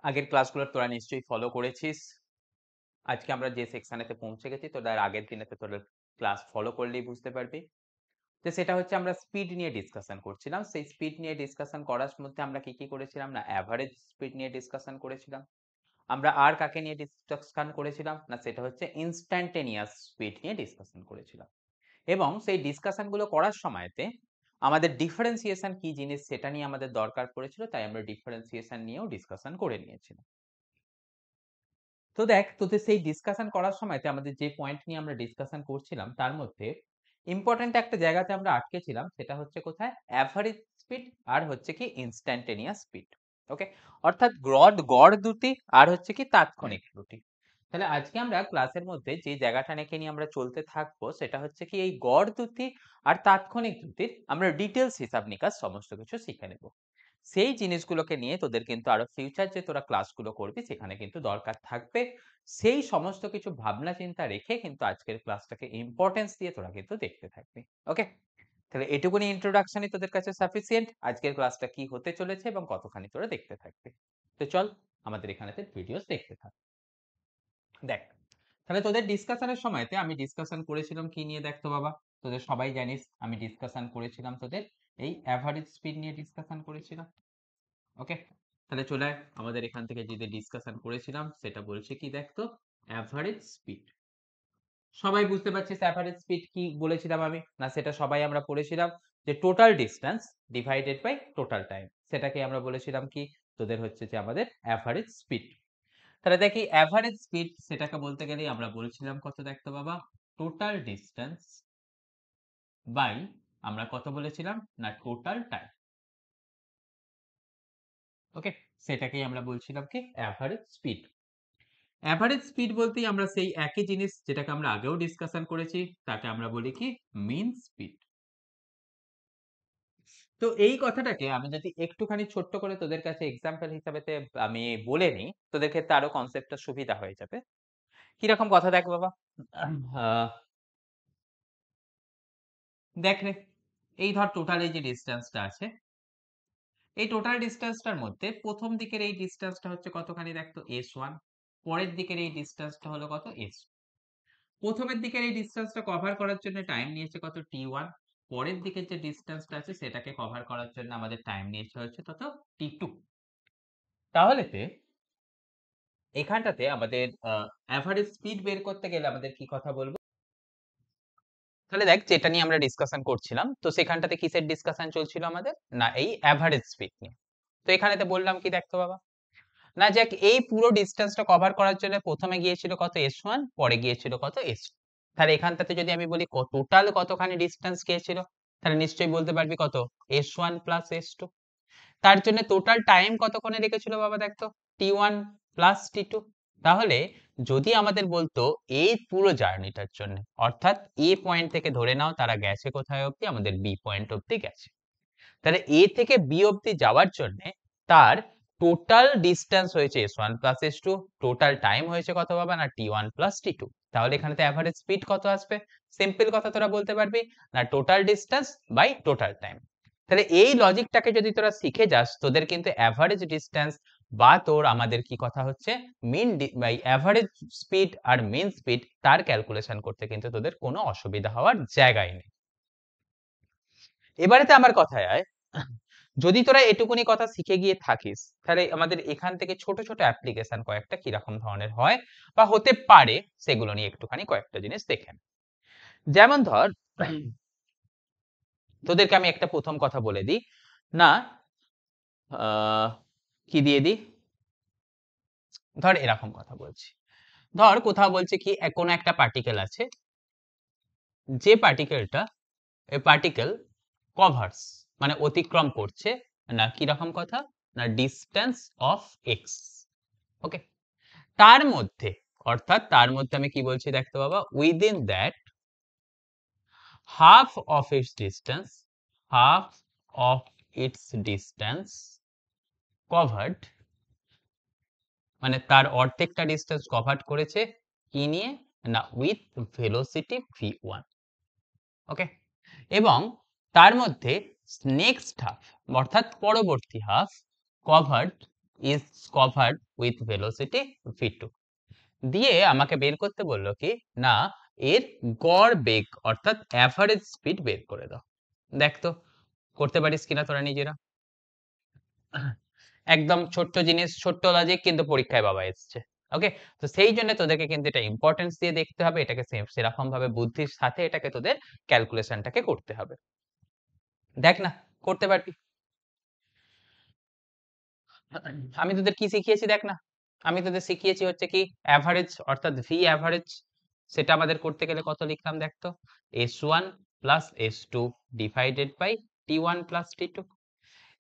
আগের ক্লাসগুলো তোরা নিশ্চয়ই ফলো করেছিস। আজকে আমরা যে সেকশনেতে পৌঁছে গেছি তোরা আগের দিনেতে তোরা ক্লাস ফলো করলেই বুঝতে পারবি। তো সেটা হচ্ছে আমরা স্পিড নিয়ে ডিসকাশন করছিলাম। সেই স্পিড নিয়ে ডিসকাশন করার মধ্যে আমরা কি করেছিলাম না এভারেজ স্পিড নিয়ে ডিসকাশন করেছিলাম। আমরা আর কাকে নিয়ে ডিসকাশন করেছিলাম না সেটা হচ্ছে ইনস্ট্যান্টেনিয়াস স্পিড নিয়ে ডিসকাশন করেছিলাম। এবং সেই ডিসকাশন গুলো করার সময়তে আমাদের ডিফারেন্সিয়েশন কি জিনিস সেটা নিয়ে আমাদের দরকার পড়েছিল, তাই আমরা ডিফারেন্সিয়েশন নিয়েও ডিসকাশন করে নিয়েছিলাম। তো দেখ তোদের সেই ডিসকাশন করার সময়তে আমাদের যে পয়েন্ট নিয়ে আমরা ডিসকাশন করছিলাম তার মধ্যে ইম্পর্টেন্ট একটা জায়গাতে আমরা আটকে ছিলাম, সেটা হচ্ছে কোথায় এভারেজ স্পিড আর হচ্ছে কি ইনস্ট্যান্টেনিয়াস স্পিড। ওকে, অর্থাৎ গড় দুটি আর হচ্ছে কি তাৎক্ষণিক দুটি। তাহলে আজকে আমরা ক্লাসের মধ্যে যে জায়গাটা নিয়ে আমরা চলতে থাকবো সেটা হচ্ছে কি এই গড় দুটি আর তাৎক্ষণিক দুটির আমরা ডিটেলস হিসাব নিকাশ সমস্ত কিছু শিখে নেব। সেই জিনিসগুলোকে নিয়ে তোদের কিন্তু আরো ফিউচার যে তোরা ক্লাসগুলো করবি সেখানে কিন্তু দরকার থাকবে। সেই সমস্ত কিছু ভাবনা চিন্তা রেখে কিন্তু আজকের ক্লাসটাকে ইম্পর্টেন্স দিয়ে তোরা কিন্তু দেখতে থাকবি। ওকে, তাহলে এটুকুনি ইন্ট্রোডাকশনই তোদের কাছে সাফিসিয়েন্ট। আজকের ক্লাসটা কি হতে চলেছে এবং কতখানি তোরা দেখতে থাকবি। তো চল আমাদের এখানেতে ভিডিওস দেখতে থাক। দেখ, তাহলে তোদের ডিসকাশনের সময়তে আমি ডিসকাশন করেছিলাম কি নিয়ে দেখ তো বাবা। তোদের সবাই জানিস আমি ডিসকাশন করেছিলাম তোদের এই অ্যাভারেজ স্পিড নিয়ে ডিসকাশন করেছিলাম। ওকে, তাহলে চলে আয় আমাদের এখান থেকে যে ডিসকাশন করেছিলাম সেটা বলছে কি দেখ তো অ্যাভারেজ স্পিড। সবাই বুঝতে পারছিস অ্যাভারেজ স্পিড কি বলেছিলাম আমি না, সেটা সবাই আমরা পড়েছিলাম যে total distance divided by total time, সেটাকে আমরা বলেছিলাম কি তোদের হচ্ছে যে আমাদের অ্যাভারেজ স্পিড। তাহলে দেখি অ্যাভারেজ স্পিড সেটাকে বলতে গেলে আমরা বলছিলাম কত দেখতো বাবা, টোটাল ডিসটেন্স বাই আমরা কত বলেছিলাম না টোটাল টাইম। ওকে, সেটাকেই আমরা বলছিলাম কি অ্যাভারেজ স্পিড। অ্যাভারেজ স্পিড বলতেই আমরা সেই একই জিনিস যেটাকে আমরা আগেও ডিসকাশন করেছি তাকে আমরা বলি কি মিন স্পিড। তো এই কথাটাকে আমি যদি একটুখানি ছোট্ট করে তোদের কাছে এক্সাম্পল হিসাবেতে আমি বলে নিই, তোদের ক্ষেত্রে আরো কনসেপ্টটা সুবিধা হয়ে যাবে। কিরকম কথা দেখ বাবা, আহ, দেখ রে, এই ধর টোটাল এই যে ডিসটেন্সটা আছে, এই টোটাল ডিসটেন্সটার মধ্যে প্রথম দিকের এই ডিসটেন্সটা হচ্ছে কতখানি দেখতো s1, পরের দিকের এই ডিসটেন্সটা হলো কত s। প্রথমের দিকের এই ডিসটেন্সটা কভার করার জন্য টাইম নিয়েছে কত t1, পরের দিকের যে ডিসটেন্সটা আছে সেটাকে কভার করার জন্য আমাদের টাইম নিয়েছে হচ্ছে কত t2। তাহলে এখানটাতে আমাদের এভারেজ স্পিড বের করতে গেলে আমাদের কি কথা বলবো। তাহলে দেখ যেটা নিয়ে আমরা ডিসকাশন করছিলাম তো সেখানটাতে কিসের ডিসকাশন চলছিল আমাদের না এই এভারেজ স্পিড নিয়ে। তো এখানেতে বললাম কি দেখতো বাবা না যাক এই পুরো ডিসটেন্সটা কভার করার জন্য প্রথমে গিয়েছিল কত s1, পরে গিয়েছিল কত s2। তাহলে এখানটাতে যদি আমি বলি টোটাল কতখানি ডিসটেন্স গিয়েছিল, তাহলে নিশ্চয়ই বলতে পারবি কত s1 প্লাস s2। তার জন্য টোটাল টাইম কতক্ষণে রেখেছিল বাবা দেখতো t1 প্লাস t2। তাহলে যদি আমাদের বলতো এই পুরো জার্নিটার জন্য, অর্থাৎ এ পয়েন্ট থেকে ধরে নাও তারা গেছে কোথায় অবধি, আমাদের বি পয়েন্ট অবধি গেছে, তাহলে এ থেকে বি অবধি যাওয়ার জন্য তার টোটাল ডিসটেন্স হয়েছে s1 plus s2, total time হয়েছে কত বাবা না t1 প্লাস t2। তাহলে এখানে তো এভারেজ স্পিড কত আসবে, সিম্পল কথা তোরা বলতে পারবি না total distance by total time. তাহলে এই লজিকটাকে যদি তোরা শিখে যাস তোদের কিন্তু এভারেজ ডিসটেন্স বা তোর আমাদের কি কথা হচ্ছে মিন বাই এভারেজ স্পিড আর মিন স্পিড তার ক্যালকুলেশন করতে কিন্তু তোদের কোনো অসুবিধা হওয়ার জায়গায় নেই। এবারেতে আমার কথায় আয়, যদি তোরা এটুকুনি কথা শিখে গিয়ে থাকিস তাহলে আমাদের এখান থেকে ছোট ছোট অ্যাপ্লিকেশন কয়েকটা কিরকম ধরনের হয় বা হতে পারে সেগুলো নিয়ে একটুখানি কয়েকটা জিনিস দেখেন। যেমন ধর তোদেরকে আমি একটা প্রথম কথা বলে দিই না, কি দিয়ে দিই, ধর এরকম কথা বলছি। ধর কোথাও বলছে কি কোনো একটা পার্টিকেল আছে, যে পার্টিকেলটা এই পার্টিকেল কভার্স মানে অতিক্রম করছে না কিরকম কথা না ডিস্টেন্স অফ এক্স। ওকে, তার মধ্যে অর্থাৎ তার মধ্যে আমি কি বলছি দেখতে বাবা within that half of its distance, half of its distance covered, মানে তার অর্ধেকটা ডিস্টেন্স কভার করেছে কি নিয়ে না উইথ ভেলোসিটি v1। ওকে, এবং তার মধ্যে নেক্সট হাফ অর্থাৎ পরবর্তী half covered is covered with velocity v2। দিয়ে আমাকে বের করতে বললো কি না এর গড় বেগ অর্থাৎ অ্যাভারেজ স্পিড বের করে দাও। দেখ তো করতে পারিস কিনা তোরা নিজেরা। একদম ছোট্ট জিনিস, ছোট্ট লজিক, কিন্তু পরীক্ষায় বাবা এসছে। ওকে, তো সেই জন্য তোদেরকে কিন্তু এটা ইম্পর্টেন্স দিয়ে দেখতে হবে, এটাকে সেরকম ভাবে বুদ্ধির সাথে এটাকে তোদের ক্যালকুলেশনটাকে করতে হবে। দেখ না করতে পারবি। আমি তোদের কি শিখিয়েছি দেখ না, আমি তোদের শিখিয়েছি হচ্ছে কি অ্যাভারেজ অর্থাৎ ভি অ্যাভারেজ, সেটা আমাদের করতে গেলে কত লিখলাম দেখ তো, s1 plus s2 divided by t1 plus t2।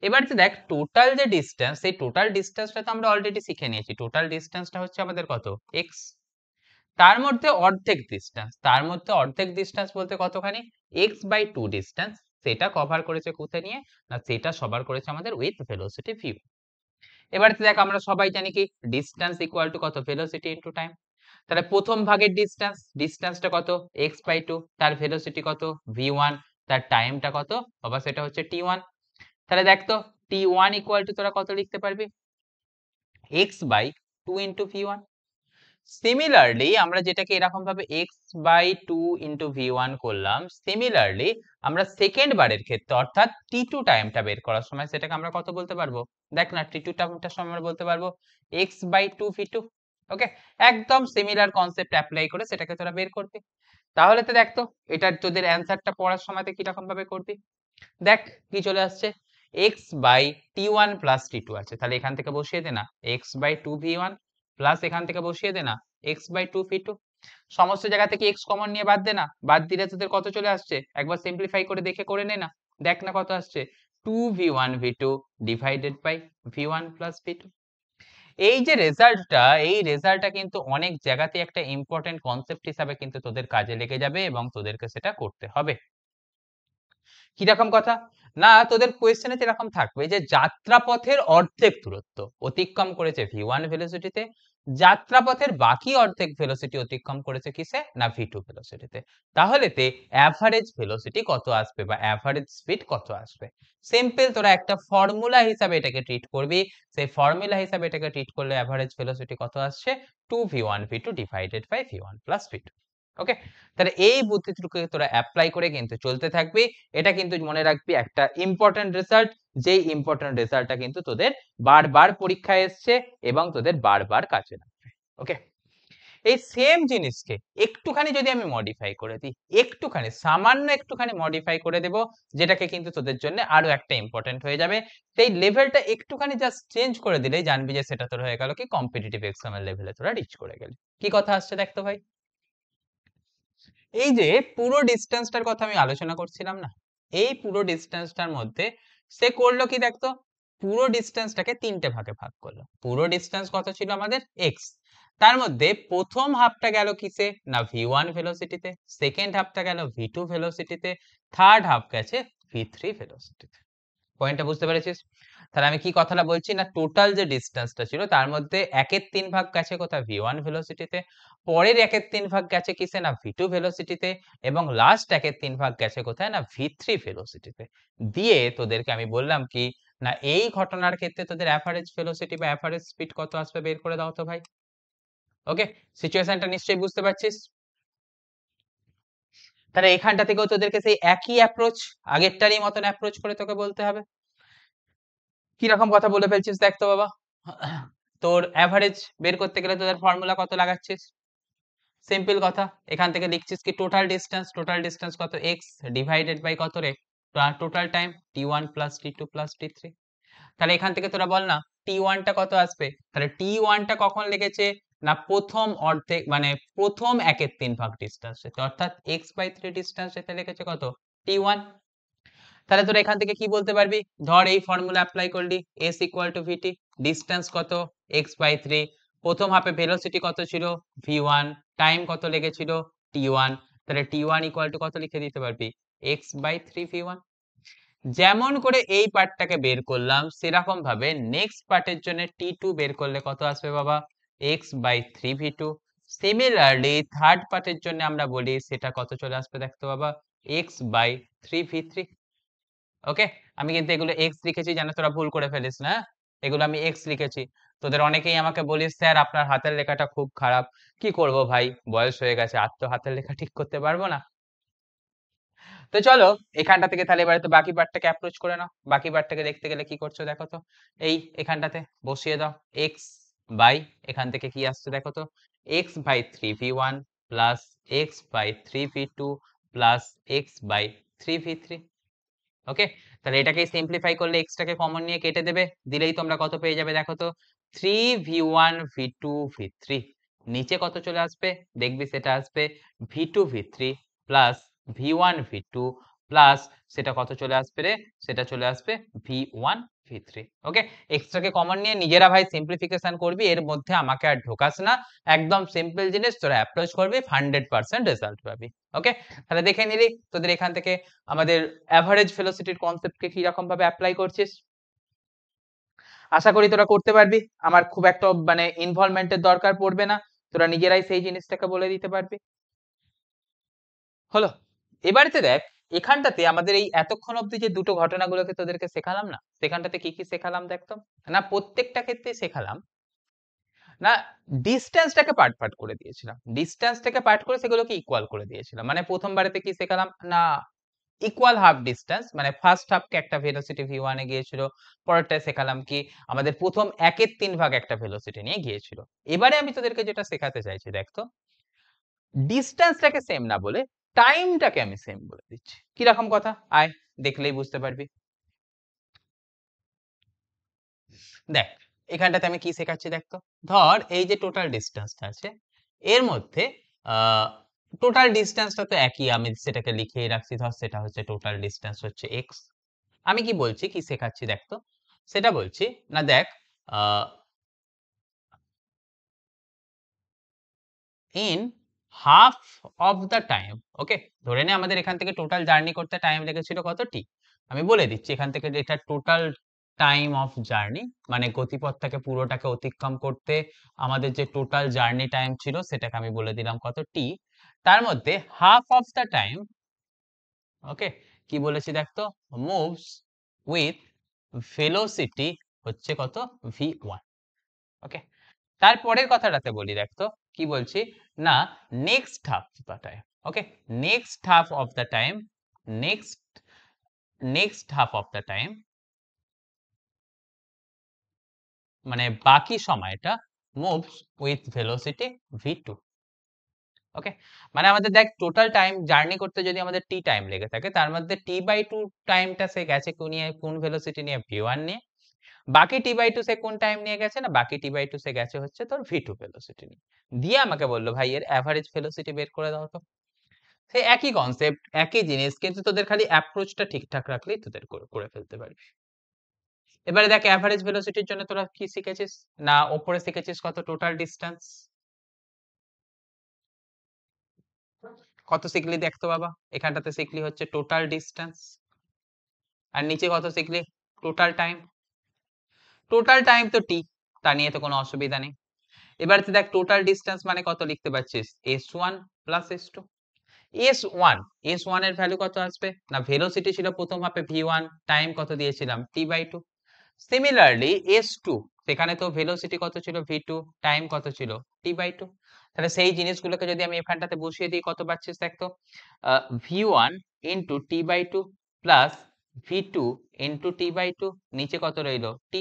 এবার যে দেখ টোটাল যে ডিস্টেন্স, সেই টোটাল ডিস্টেন্সটা তো আমরা অলরেডি শিখে নিয়েছি। টোটাল ডিস্টেন্সটা হচ্ছে আমাদের কত x, তার মধ্যে অর্ধেক ডিস্টেন্স, তার মধ্যে অর্ধেক ডিস্টেন্স বলতে কতখানি x বাই 2 ডিস্টেন্স, সেটা কভার করেছে কোথায় নিয়ে না, সেটা সবার করেছে আমাদের উইথ ভেলোসিটি v। এবার দেখ আমরা সবাই জানি কি ডিস্টেন্স ইকুয়াল টু কত ভেলোসিটি ইনটু টাইম। তাহলে প্রথম ভাগের ডিস্টেন্স, ডিস্টেন্সটা কত x বাই 2, তার ভেলোসিটি কত v1, তার টাইমটা কত বাবা সেটা হচ্ছে t1। তাহলে দেখ তো t1 ইকুয়াল টু তোরা কত লিখতে পারবি x by 2 into v1। Similarly আমরা যেটাকে এরকম ভাবে x বাই 2 ইনটু v1 করলাম, সিমিলারলি আমরা সেকেন্ড বারের ক্ষেত্রে অর্থাৎ t2 টাইমটা বের করার সময় সেটাকে আমরা কত বলতে পারবো দেখ না, t2 টাইমটার সময় আমরা বলতে পারবো x বাই 2 v2। ওকে, একদম সিমিলার কনসেপ্ট অ্যাপ্লাই করে সেটাকে তোরা বের করবি। তাহলে তো দেখ তো এটার তোদের অ্যান্সারটা পড়ার সময়তে কিরকম ভাবে করবি, দেখ কি চলে আসছে x by t1 plus t2 আছে, তাহলে এখান থেকে বসিয়ে দে না x বাই 2 v1 প্লাস এখান থেকে বসিয়ে দে না x বাই 2 v2। সমস্ত জায়গা থেকে x কমন নিয়ে বাদ দে না, বাদ দিলে তোদের কত চলে আসছে একবার সিম্পলিফাই করে দেখে করে নে না, দেখ না কত আসছে 2v1 v2 divided by v1 plus v2। এই যে রেজাল্টটা, এই রেজাল্টটা কিন্তু অনেক জায়গাতে একটা ইম্পর্টেন্ট কনসেপ্ট হিসাবে কিন্তু তোদের কাজে লেগে যাবে এবং তোদেরকে সেটা করতে হবে। কিরকম কথা না, তোদের কোয়েশ্চেনে এরকম থাকবে যে যাত্রাপথের অর্ধেক দূরত্ব অতিক্রম করেছে v1 ভেলোসিটিতে, যাত্রাপথের বাকি অর্ধেক ভেলোসিটি অতিক্রম করেছে কিসে না v2 ভেলোসিটিতে। তাহলে তে অ্যাভারেজ ভেলোসিটি কত আসবে বা অ্যাভারেজ স্পিড কত আসবে, সিম্পল তোরা একটা ফর্মুলা হিসাবে এটাকে ট্রিট করবি। সেই ফর্মুলা হিসাবে এটাকে ট্রিট করলে অ্যাভারেজ ভেলোসিটি কত আসছে 2v1 v2 divided by v1 plus v2। ওকে, তাহলে এই বুদ্ধিটুকু তোরা অ্যাপ্লাই করে কিন্তু চলতে থাকবি। এটা কিন্তু মনে রাখবি একটা ইম্পর্টেন্ট রেজাল্ট, যেই ইম্পর্টেন্ট রেজাল্টটা কিন্তু তোদের বারবার পরীক্ষায় এসছে এবং তোদের বারবার কাজে লাগবে। ওকে, এই সেম জিনিসকে একটুখানি যদি আমি মডিফাই করে দিই, একটুখানি সামান্য একটুখানি মডিফাই করে দেব, যেটাকে কিন্তু তোদের জন্য আরো একটা ইম্পর্টেন্ট হয়ে যাবে। সেই লেভেলটা একটুখানি জাস্ট চেঞ্জ করে দিলেই জানবি যে সেটা তোর হয়ে গেল কি কম্পিটিটিভ এক্সামের লেভেলে তোরা রিচ করে গেলি। কি কথা আসছে দেখতো ভাই, এই যে পুরো ডিস্টেন্সটার কথা আমি আলোচনা করছিলাম না, এই পুরো ডিস্টেন্সটার মধ্যে সে করলো কি দেখতো, পুরো ডিস্টেন্সটাকে তিনটে ভাগে ভাগ করলো। পুরো ডিস্টেন্স কত ছিল আমাদের x, তার মধ্যে প্রথম হাফটা গেল কিসে না v1 ভেলোসিটিতে, সেকেন্ড হাফটা গেল v2 ভেলোসিটিতে, থার্ড হাফ গেছে v3 ভেলোসিটিতে। পয়েন্টটা বুঝতে পেরেছিস? তাহলে আমি কি কথাটা বলছি না, টোটাল যে ডিস্টেন্সটা ছিল তার মধ্যে 1/3 ভাগ গেছে কোথায় v1 ভেলোসিটিতে, পরের 1/3 ভাগ গেছে কিসে না v2 ভেলোসিটিতে, এবং লাস্ট 1/3 ভাগ গেছে কোথায় না v3 ভেলোসিটিতে। দিয়ে তোদেরকে আমি বললাম কি না এই ঘটনার ক্ষেত্রে তোদের অ্যাভারেজ ভেলোসিটি বা অ্যাভারেজ স্পিড কত আসবে বের করে দাও তো ভাই। ওকে, সিচুয়েশনটা নিশ্চয়ই বুঝতে পারছিস। তাহলে এখানটা থেকেও তোদেরকে সেই একই অ্যাপ্রোচ, আগেরটারই মতন অ্যাপ্রোচ করে তোকে বলতে হবে। কিরকম কথা বলে ফেলছিস দেখ তো বাবা, তোর অ্যাভারেজ বের করতে গেলে তোদের ফর্মুলা কত লাগাচ্ছিস, সিম্পল কথা, এখান থেকে লিখছিস কি টোটাল ডিস্টেন্স, টোটাল ডিস্টেন্স কত x ডিভাইডেড বাই কত রে total time t1 plus t2 plus t3। তাহলে এখান থেকে তোরা বল না t1 টা কত আসবে, তাহলে t1 টা কখন লেগেছে না প্রথম অর্ধেক মানে প্রথম 1/3 ভাগ ডিস্টেন্স, অর্থাৎ x বাই 3 ডিস্টেন্স যেতে লেগেছে কত t1। তাহলে তোরা এখান থেকে কি বলতে পারবি, ধর এই ফর্মুলা অ্যাপ্লাই করলি s equal to vt, distance কত x বাই 3, প্রথম হাফে ভেলোসিটি কত ছিল v1, টাইম কত লেগেছিল t1, তাহলে t1 ইকুয়াল টু কত লিখে দিতে পারবি x বাই 3 v1। যেমন করে এই পার্টটাকে বের করলাম সেরকম ভাবে নেক্সট পার্টের জন্য t2 বের করলে কত আসবে বাবা x by 3 v2। Similarly third পার্টের জন্য আমরা বলি সেটা কত চলে আসবে দেখতো বাবা x বাই 3 v3। ওকে, আমি কিন্তু এগুলো x লিখেছি যেন তোরা ভুল করে ফেলিস না। এগুলো আমি এক্স লিখেছি। তোদের অনেকেই আমাকে বলিস স্যার আপনার হাতের লেখাটা খুব খারাপ। কি করব ভাই, বয়স হয়ে গেছে, আর তো হাতের লেখা ঠিক করতে পারবো না। তো চলো এখানটা থেকে তাহলে এবারে তো বাকি পার্টটাকে অ্যাপ্রোচ করে নাও। বাকি পার্টটাকে দেখতে গেলে কি করছো দেখো তো, এই এখানটাতে বসিয়ে দাও এক্স বাই, এখান থেকে কি আসছে দেখো তো, X by 3v1 plus X by 3v2 plus X by 3v3। Okay, তাহলে এটাকে সিম্পলিফাই করলে এক্সটাকে কমন নিয়ে কেটে দেবে, দিলেই তোমরা কত পেয়ে যাবে দেখো তো, 3v1 v2 v3। নিচে কত চলে আসবে দেখবি, সেটা আসবে v2 v3 plus v1 v2 plus সেটা কত চলে আসবে রে, সেটা চলে আসবে v1 v3। ওকে, এক্সট্রাকে কমন নিয়ে নিজেরা ভাই সিম্পলিফিকেশন করবি, এর মধ্যে আমাকে আর ঢোকাস না, একদম সিম্পল জিনিস, তোরা অ্যাপ্রোচ করবি 100% রেজাল্ট পাবি। ওকে, তাহলে দেখে নিলি তোদের এখান থেকে আমাদের অ্যাভারেজ ভেলোসিটির কনসেপ্টকে কি রকম ভাবে অ্যাপ্লাই করছিস। আশা করি তোরা করতে পারবি, আমার খুব একটা মানে ইনভলভমেন্টের দরকার পড়বে না, তোরা নিজেরাই সেই জিনিসটাকে বলে দিতে পারবি। হলো, এবারেতে দেখ এখানটাতে আমাদের এই এতক্ষণ অবধি যে দুটো ঘটনাগুলোকে তোদেরকে শেখালাম না, সেখানটাতে কি কি শেখালাম দেখতো, না প্রত্যেকটা ক্ষেত্রে শেখালাম না, ডিস্টেন্সটাকে পার্ট পার্ট করে দিয়েছিলাম, ডিস্টেন্সটাকে পার্ট করে সেগুলোকে ইকুয়াল করে দিয়েছিলাম। মানে প্রথমবারেতে কি শেখালাম না, ইকুয়াল হাফ ডিস্টেন্স, মানে ফার্স্ট হাফকে একটা ভেলোসিটি v1 এ গিয়েছিল, পরেরটায় শেখালাম কি আমাদের প্রথম 1/3 ভাগ একটা ভেলোসিটি নিয়ে গিয়েছিল। এবারে আমি তোদেরকে যেটা শেখাতে চাইছি দেখতো, ডিস্টেন্সটাকে সেম না বলে টাইমটাকে আমি সেম বলে দিচ্ছি। কি রকম কথা, আয় দেখলেই বুঝতে পারবি। দেখ এখানটাতে আমি কি শেখাচ্ছি দেখতো, ধর এই যে টোটাল ডিস্টেন্সটা আছে এর মধ্যে টোটাল ডিস্টেন্সটা তো একই, আমি সেটাকে লিখেই রাখছি, ধর সেটা হচ্ছে টোটাল ডিস্টেন্স হচ্ছে এক্স। আমি কি বলছি, কি শেখাচ্ছি দেখতো, সেটা বলছি না দেখ in half of the time. Okay, ধরে নে আমাদের এখান থেকে টোটাল জার্নি করতে টাইম লেগেছিল কত টি, আমি বলে দিচ্ছি এখান থেকে এটা টোটাল টাইম অফ জার্নি, মানে গতিপথটাকে পুরোটাকে অতিক্রম করতে আমাদের যে টোটাল জার্নি টাইম ছিল সেটাকে আমি বলে দিলাম কত টি। তার মধ্যে হাফ অফ দ্য টাইম, ওকে, কি বলেছি দেখতো, মুভস উইথ ভেলোসিটি হচ্ছে কত v1। ওকে, তারপরের কথাটাতে বলি দেখতো, কি বলছি না, next half the time. Okay, next half of the time, next next half of the time মানে বাকি সময়টা মুভস উইথ ভেলোসিটি v2। ওকে, মানে আমাদের দেখ টোটাল টাইম জার্নি করতে যদি আমাদের টি টাইম লেগে থাকে, তার মধ্যে t/2 টাইমটা সে গেছে কোন ভেলোসিটি নিয়ে, v1 নিয়ে। বাকি t/2 সে কোন টাইম নিয়ে গেছে না, বাকি t/2 সে গেছে হচ্ছে তোর v2 ভেলোসিটি নিয়ে। দিয়ে আমাকে বললো ভাই এর অ্যাভারেজ ভেলোসিটি বের করে দাও তো। সেই একই কনসেপ্ট, একই জিনিস, কিন্তু তোদের খালি অ্যাপ্রোচটা ঠিকঠাক রাখলেই তোদের করে ফেলতে পারবি। এবারে দেখ অ্যাভারেজ ভেলোসিটির জন্য তোরা কি শিখেছিস না, ওপরে শিখেছিস কত টোটাল ডিস্টেন্স, কত শিখলি দেখতো বাবা, এখানটাতে শিখলি হচ্ছে টোটাল ডিস্টেন্স, আর নিচে কত শিখলি, টোটাল টাইম। টোটাল টাইম তো টি, তা নিয়ে তো কোনো অসুবিধা নেই। এবার দেখ টোটাল ডিস্টেন্স মানে কত লিখতে পারছিস, s1 plus s2। s1 s1 এর ভ্যালু কত আসবে না, ভেলোসিটি ছিল প্রথম হাফে v1, টাইম কত দিয়েছিলাম t/2। সিমিলারলি s2, সেখানে তো ভেলোসিটি কত ছিল v2, টাইম কত ছিল t/2। তাহলে সেই জিনিসগুলোকে যদি আমি এখানটাতে বসিয়ে দিই কত পাচ্ছিস দেখতো, v1 into t/2 plus v2 into t/2, নিচে কত রইলো t।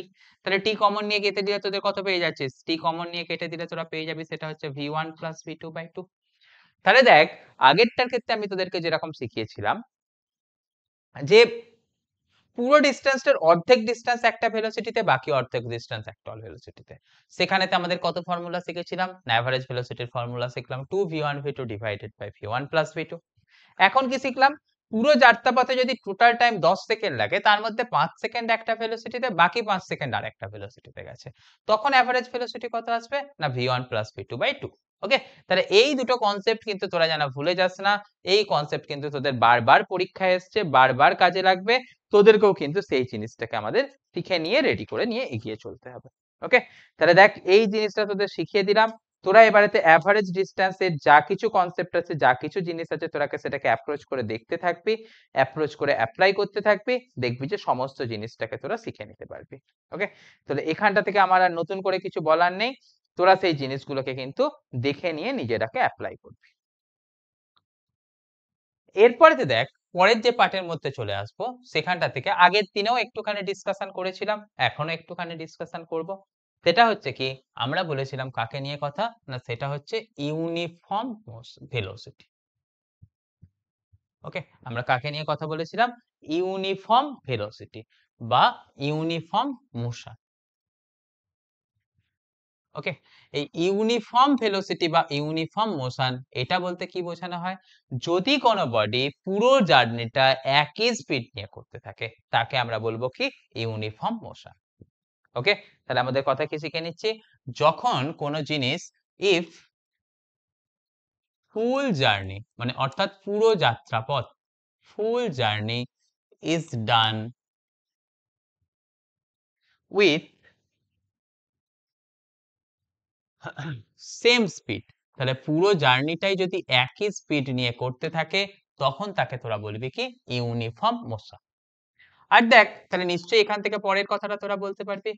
তাহলে t কমন নিয়ে কেটে দিলে তোদের কত পেয়ে যাচ্ছিস, t কমন নিয়ে কেটে দিলে তোরা পেয়ে যাবি সেটা হচ্ছে v1 প্লাস v2/2। তাহলে দেখ আগেরটার ক্ষেত্রে আমি তোদেরকে যেরকম শিখিয়েছিলাম যে পুরো ডিস্টেন্সটার অর্ধেক ডিস্টেন্স একটা ভেলোসিটিতে, বাকি অর্ধেক ডিস্টেন্স একটা ভেলোসিটিতে, সেখানেতে আমাদের কত ফর্মুলা শিখেছিলাম না, এভারেজ ভেলোসিটির ফর্মুলা শিখলাম 2v1 v2 divided by v1 plus v2। এখন কি শিখলাম, পুরো যাত্রাপথে যদি টোটাল টাইম 10 সেকেন্ড লাগে, তার মধ্যে 5 সেকেন্ড একটা ভেলোসিটিতে, বাকি 5 সেকেন্ড আরেকটা ভেলোসিটিতে গেছে, তখন এভারেজ ভেলোসিটি কত আসবে না v1 প্লাস v2/2। ওকে, তাহলে এই দুটো কনসেপ্ট কিন্তু তোরা যেন ভুলে যাস না, এই কনসেপ্ট কিন্তু তোদের বারবার পরীক্ষায় এসছে, বারবার কাজে লাগবে, তোদেরকেও কিন্তু সেই জিনিসটাকে আমাদের শিখে নিয়ে রেডি করে নিয়ে এগিয়ে চলতে হবে। ওকে, তাহলে দেখ এই জিনিসটা তোদের শিখিয়ে দিলাম, তোরা এবারেতে অ্যাভারেজ ডিস্টেন্সের যা কিছু কনসেপ্ট আছে, যা কিছু জিনিস আছে, তোরাকে সেটাকে অ্যাপ্রোচ করে দেখতে থাকবি, অ্যাপ্রোচ করে অ্যাপ্লাই করতে থাকবি, দেখবি যে সমস্ত জিনিসটাকে তোরা শিখে নিতে পারবি। ওকে, তাহলে এখানটা থেকে আমার আর নতুন করে কিছু বলার নেই, তোরা সেই জিনিসগুলোকে কিন্তু দেখে নিয়ে নিজেরাকে অ্যাপ্লাই করবি। এরপরে দেখ, পরের যে পার্টের মধ্যে চলে আসবো, সেখানটা থেকে আগের দিনেও একটুখানি ডিসকাশন করেছিলাম, এখনো একটুখানি ডিসকাশন করব। সেটা হচ্ছে কি, আমরা বলেছিলাম কাকে নিয়ে কথা, না সেটা হচ্ছে ইউনিফর্ম ভেলোসিটি। ওকে, আমরা কাকে নিয়ে কথা বলেছিলাম, ইউনিফর্ম ভেলোসিটি বা ইউনিফর্ম মোশন। ওকে, এই ইউনিফর্ম ভেলোসিটি বা ইউনিফর্ম মোশন, এটা বলতে কি বোঝানো হয়, যদি কোনো বডি পুরো জার্নিটা একই স্পিড নিয়ে করতে থাকে, তাকে আমরা বলবো কি ইউনিফর্ম মোশন। ওকে, তাহলে আমাদের কথা কি শিখে নিচ্ছি, যখন কোনো জিনিস ইফ ফুল জার্নি মানে অর্থাৎ পুরো যাত্রাপথ, full journey is done with same speed, তাহলে পুরো জার্নিটাই যদি একই স্পিড নিয়ে করতে থাকে, তখন তাকে তোরা বলবি কি ইউনিফর্ম মোশন। আর দেখ, তাহলে নিশ্চয়ই এখান থেকে পরের কথাটা তোরা বলতে পারবি,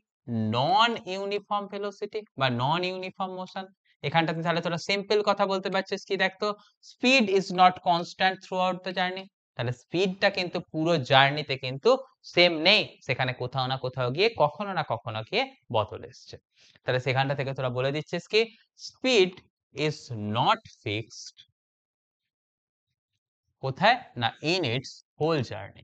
নন ইউনিফর্ম ভেলোসিটি বা নন ইউনিফর্ম মোশন। এখানটাতে তাহলে তোরা সিম্পল কথা বলতে পারছিস কি, দেখ তো, speed is not constant through out the journey, তাহলে স্পিডটা কিন্তু পুরো জার্নিতে কিন্তু সেম নেই, সেখানে কোথাও না কোথাও গিয়ে কখনো না কখনো গিয়ে বদল এসছে। তাহলে সেখানটা থেকে তোরা বলে দিচ্ছিস কি, স্পিড ইজ নট ফিক্সড, কোথায় না ইন ইটস হোল জার্নি।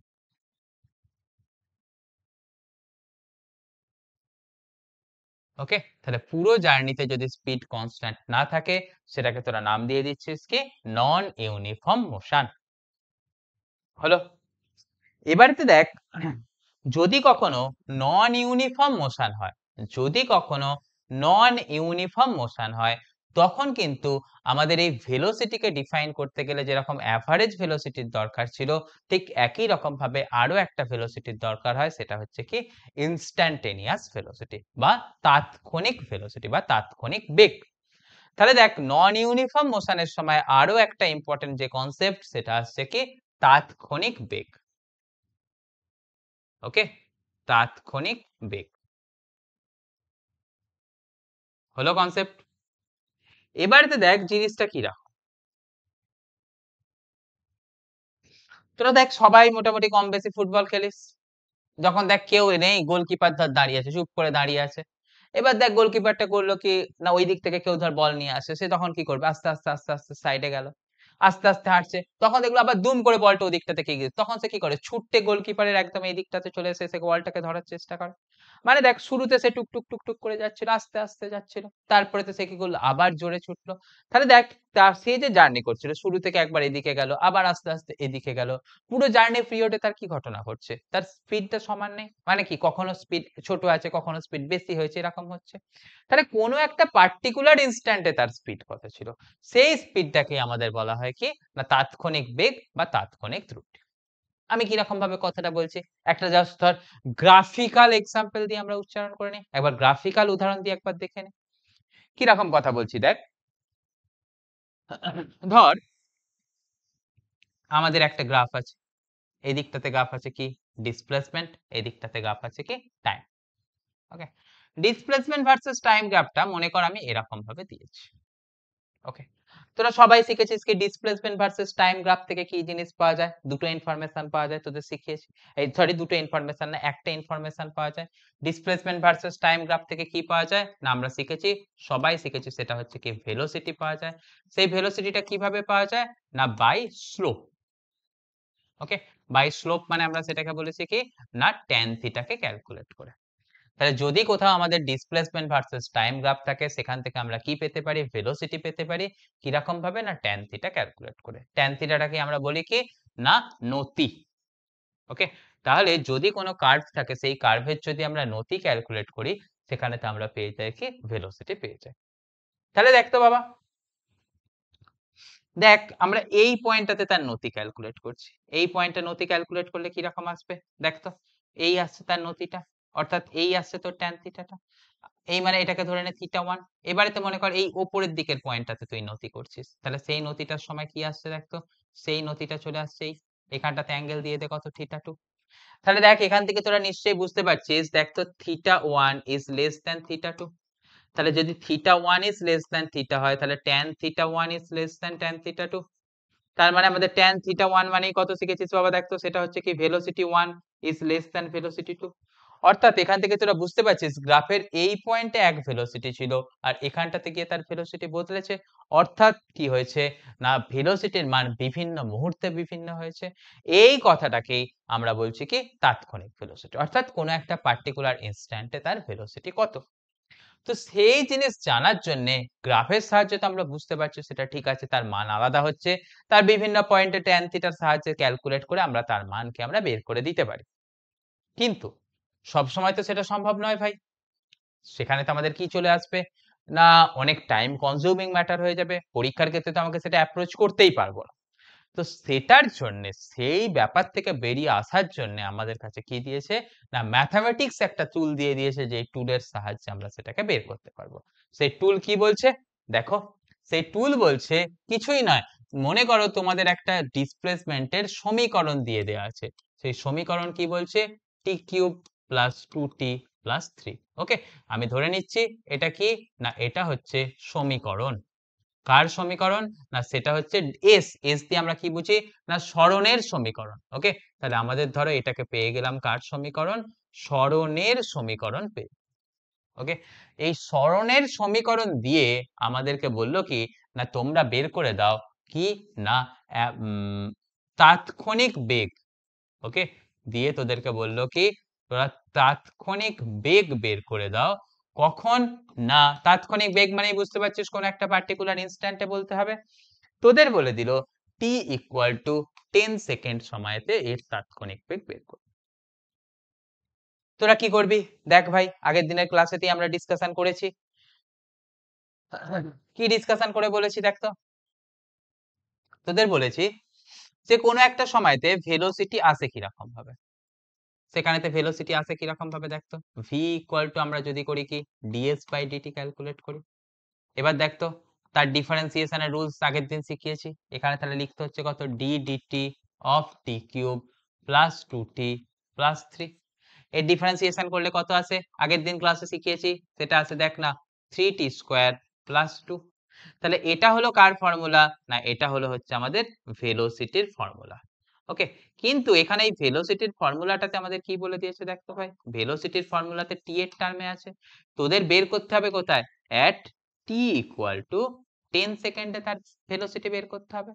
ওকে, তাহলে পুরো জার্নিতে যদি স্পিড কনস্ট্যান্ট না থাকে, সেটাকে তোরা নাম দিয়ে দিচ্ছিস কি নন ইউনিফর্ম মোশন। হলো, এবারেতে দেখ, যদি কখনো নন ইউনিফর্ম মোশন হয়, যদি কখনো নন ইউনিফর্ম মোশন হয়, তখন কিন্তু আমাদের এই ভেলোসিটিকে ডিফাইন করতে গেলে যেরকম অ্যাভারেজ ভেলোসিটির দরকার ছিল, ঠিক একই রকম ভাবে আরো একটা ভেলোসিটির দরকার হয়, সেটা হচ্ছে কি ইনস্ট্যান্টেনিয়াস ভেলোসিটি বা তাৎক্ষণিক ভেলোসিটি বা তাৎক্ষণিক বেগ। তাহলে দেখ, নন ইউনিফর্ম মোশনের সময় আরো একটা ইম্পর্টেন্ট যে কনসেপ্ট, সেটা হচ্ছে কি তাৎক্ষণিক বেগ। ওকে, তাৎক্ষণিক বেগ হলো কনসেপ্ট। এবারে দেখ জিনিসটা কি রকম, তোরা দেখ সবাই মোটামুটি কম বেশি ফুটবল খেলিস, যখন দেখ কেউ নেই, গোলকিপার ধর দাঁড়িয়ে আছে, চুপ করে দাঁড়িয়ে আছে, এবার দেখ গোলকিপারটা করলো কি, না ওই দিক থেকে কেউ ধর বল নিয়ে আসে, সে তখন কি করবে, আস্তে আস্তে আস্তে আস্তে সাইডে গেল, আস্তে আস্তে হাঁটছে, তখন দেখলো আবার দুম করে বলটা ওই দিকটা থেকে গিয়েছে, তখন সে কি করে, ছুটতে গোলকিপারের একদম এই দিকটাতে চলে এসে সে বলটাকে ধরার চেষ্টা করে। মানে দেখ, শুরুতে সে টুক টুক টুক টুক করে যাচ্ছিল, আস্তে আস্তে যাচ্ছিল, তারপরে তো সে কি করলো, আবার জোরে ছুটলো। তাহলে দেখ, তার সে যে জার্নি করছিল, শুরু থেকে একবার এদিকে গেল, আবার আস্তে আস্তে এদিকে গেল, পুরো জার্নি পিরিয়ডে তার কি ঘটনা ঘটছে, তার স্পিডটা সমান নেই, মানে কি কখনো স্পিড ছোট আছে, কখনো স্পিড বেশি হয়েছে, এরকম হচ্ছে। তাহলে কোনো একটা পার্টিকুলার ইনস্ট্যান্টে তার স্পিড কত ছিল, সেই স্পিডটাকে আমাদের বলা হয় কি না তাৎক্ষণিক বেগ বা তাৎক্ষণিক ত্রুটি। আমি কিরকম ভাবে কথাটা বলছি, একটা জাস্ট ধর গ্রাফিক্যাল এক্সাম্পল দিয়ে আমরা উচ্চারণ করে নিই, একবার গ্রাফিক্যাল উদাহরণ দিয়ে একবার দেখে নিই কিরকম কথা বলছি। দেখ, ধর আমাদের একটা গ্রাফ আছে, এই দিকটাতে গ্রাফ আছে কি ডিসপ্লেসমেন্ট, এই দিকটাতে গ্রাফ আছে কি টাইম। ওকে, ডিসপ্লেসমেন্ট ভার্সেস টাইম গ্রাফটা মনে কর আমি এরকম ভাবে দিয়েছি। ওকে, তোরা সবাই শিখেছিস কি ডিসপ্লেসমেন্ট ভার্সেস টাইম গ্রাফ থেকে কি জিনিস পাওয়া যায়, দুটো ইনফরমেশন পাওয়া যায়, তোদের শিখিয়েছি। এই সরি, দুটো ইনফরমেশন না, একটা ইনফরমেশন পাওয়া যায়। ডিসপ্লেসমেন্ট ভার্সেস টাইম গ্রাফ থেকে কি পাওয়া যায়, না আমরা শিখেছি, সবাই শিখেছি, সেটা হচ্ছে কি ভেলোসিটি পাওয়া যায়। সেই ভেলোসিটিটা কিভাবে পাওয়া যায়, না by slope. Okay, by slope মানে আমরা সেটাকে বলেছি কি না ট্যান থিটাকে ক্যালকুলেট করে। তাহলে যদি কোথাও আমাদের ডিসপ্লেসমেন্ট ভার্সেস টাইম গ্রাফ থাকে, সেখান থেকে আমরা কি পেতে পারি, ভেলোসিটি পেতে পারি, কিরকম ভাবে, না ট্যান থিটা ক্যালকুলেট করে। ট্যান থিটাটাকে আমরা বলি কি না নতি। ওকে, তাহলে যদি কোনো কার্ভ থাকে, সেই কার্ভের যদি আমরা নতি ক্যালকুলেট করি, সেখানে তো আমরা পেয়ে যাই কি ভেলোসিটি পেয়ে যাই। তাহলে দেখ তো বাবা, দেখ আমরা এই পয়েন্টটাতে তার নতি ক্যালকুলেট করছি, এই পয়েন্টে নতি ক্যালকুলেট করলে কিরকম আসবে, দেখ তো, এই আসছে তার নতিটা, অর্থাৎ এই আসছে তোর ট্যান থিটাটা। এই মানে এটাকে ধরে নে θ1। এবারেতে মনে কর এই ওপরের দিকের পয়েন্টটাতে তুই নতি করছিস, তাহলে সেই নতিটার সময় কি আসছে দেখতো, সেই নতিটা চলে আসছে এখানটাতে অ্যাঙ্গেল দিয়ে দে কত θ2। তাহলে দেখ এখান থেকে তোরা নিশ্চয়ই বুঝতে পারছিস, দেখ তো θ1 is less than θ2। তাহলে যদি θ1 is less than θ হয়, তাহলে tan θ1 is less than tan θ2। তার মানে আমাদের tan θ1 মানেই কত শিখেছিস বাবা, দেখ তো সেটা হচ্ছে কি velocity 1 is less than velocity 2। অর্থাৎ এখান থেকে তোরা বুঝতে পারছিস গ্রাফের এই পয়েন্টে এক ভেলোসিটি ছিল আর এখানটাতে গিয়ে তার ভেলোসিটি বদলেছে। অর্থাৎ কি হয়েছে না, ভেলোসিটির মান বিভিন্ন মুহূর্তে বিভিন্ন হয়েছে। এই কথাটাকেই আমরা বলছি কি তাৎক্ষণিক ভেলোসিটি, অর্থাৎ কোনো একটা পার্টিকুলার ইনস্ট্যান্টে তার ভেলোসিটি কত। তো সেই জিনিস জানার জন্য গ্রাফের সাহায্যে তো আমরা বুঝতে পারছি সেটা ঠিক আছে, তার মান আলাদা হচ্ছে, তার বিভিন্ন পয়েন্টে ট্যান থিটার সাহায্যে ক্যালকুলেট করে আমরা তার মানকে আমরা বের করে দিতে পারি। কিন্তু সব সময় তো সেটা সম্ভব নয় ভাই। সেখানে তো আমাদের কি চলে আসবে না, অনেক টাইম কনজিউমিং ম্যাটার হয়ে যাবে, পরীক্ষার ক্ষেত্রে তো আমাকে সেটা অ্যাপ্রোচ করতেই পারবো না। তো সেটার জন্য, সেই ব্যাপার থেকে বেরিয়ে আসার জন্য আমাদের কাছে কি দিয়েছে না, ম্যাথমেটিক্স একটা টুল দিয়ে দিয়েছে, যে টুলের সাহায্যে আমরা সেটাকে বের করতে পারবো। সেই টুল কি বলছে দেখো, সেই টুল বলছে কিছুই নয়, মনে করো তোমাদের একটা ডিসপ্লেসমেন্টের সমীকরণ দিয়ে দেওয়া আছে। সেই সমীকরণ কি বলছে, t³ + 2t + 3। ওকে, আমি ধরে নিচ্ছি এটা কি না, এটা হচ্ছে সমীকরণ। কার সমীকরণ না, সেটা হচ্ছে এস দিয়ে আমরা কি বুঝি না, সরণের সমীকরণ। ওকে, তাহলে আমাদের ধরো এটাকে পেয়ে গেলাম কার সমীকরণ, সরণের সমীকরণ পেয়ে। ওকে, এই সরণের সমীকরণ দিয়ে আমাদেরকে বললো কি না, তোমরা বের করে দাও কি না তাৎক্ষণিক বেগ। ওকে, দিয়ে তোদেরকে বললো কি তোরা তাৎক্ষণিক বেগ বের করে দাও। কখন না, তাৎক্ষণিক বেগ মানে বুঝতে পারছিস কোন একটা পার্টিকুলার ইনস্ট্যান্টে বলতে হবে। তোদের বলে দিল t = 10 সেকেন্ড সময়তে এর তাৎক্ষণিক বেগ বের কর। তোরা কি করবি দেখ ভাই, আগের দিনের ক্লাসেতেই আমরা ডিসকাশন করেছি। কি ডিসকাশন করে বলেছি দেখ তো, তোদের বলেছি যে কোনো একটা সময়তে ভেলোসিটি আসে কিরকম ভাবে, সেখানেতে ভেলোসিটি আসে কিরকম ভাবে দেখতো, v = আমরা যদি করি কি ds/dt ক্যালকুলেট করি। এবার দেখতো তার ডিফারেন্সিয়েশনের রুলস আগের দিন শিখিয়েছি। এখানে তাহলে লিখতে হচ্ছে কত, d dt of t³ + 2t + 3। এর ডিফারেন্সিয়েশন করলে কত আসে, আগের দিন ক্লাসে শিখিয়েছি, সেটা আছে দেখ না 3t² + 2। তাহলে এটা হলো কার ফর্মুলা না, এটা হলো হচ্ছে আমাদের ভেলোসিটির ফর্মুলা। ওকে, কিন্তু এখানে এই ভেলোসিটির ফর্মুলাটাতে আমাদের কি বলে দিয়েছে দেখতো ভাই, ভেলোসিটির ফর্মুলাতে t এর টার্মে আছে। তোদের বের করতে হবে কোথায়, at t = 10 সেকেন্ডে তার ভেলোসিটি বের করতে হবে।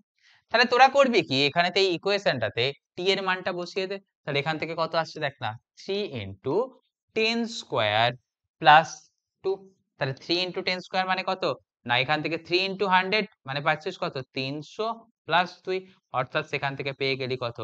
তাহলে তোরা করবি কি, এখানেতে এই ইকুয়েশনটাতে t এর মানটা বসিয়ে দে। তাহলে এখান থেকে কত আসছে দেখ না, 3 × 10² + 2। তাহলে 3 × 10² মানে কত না, এখান থেকে 3 × 100 মানে পাচ্ছিস কত, 300 + 2। অর্থাৎ সেখান থেকে পেয়ে গেলি কত,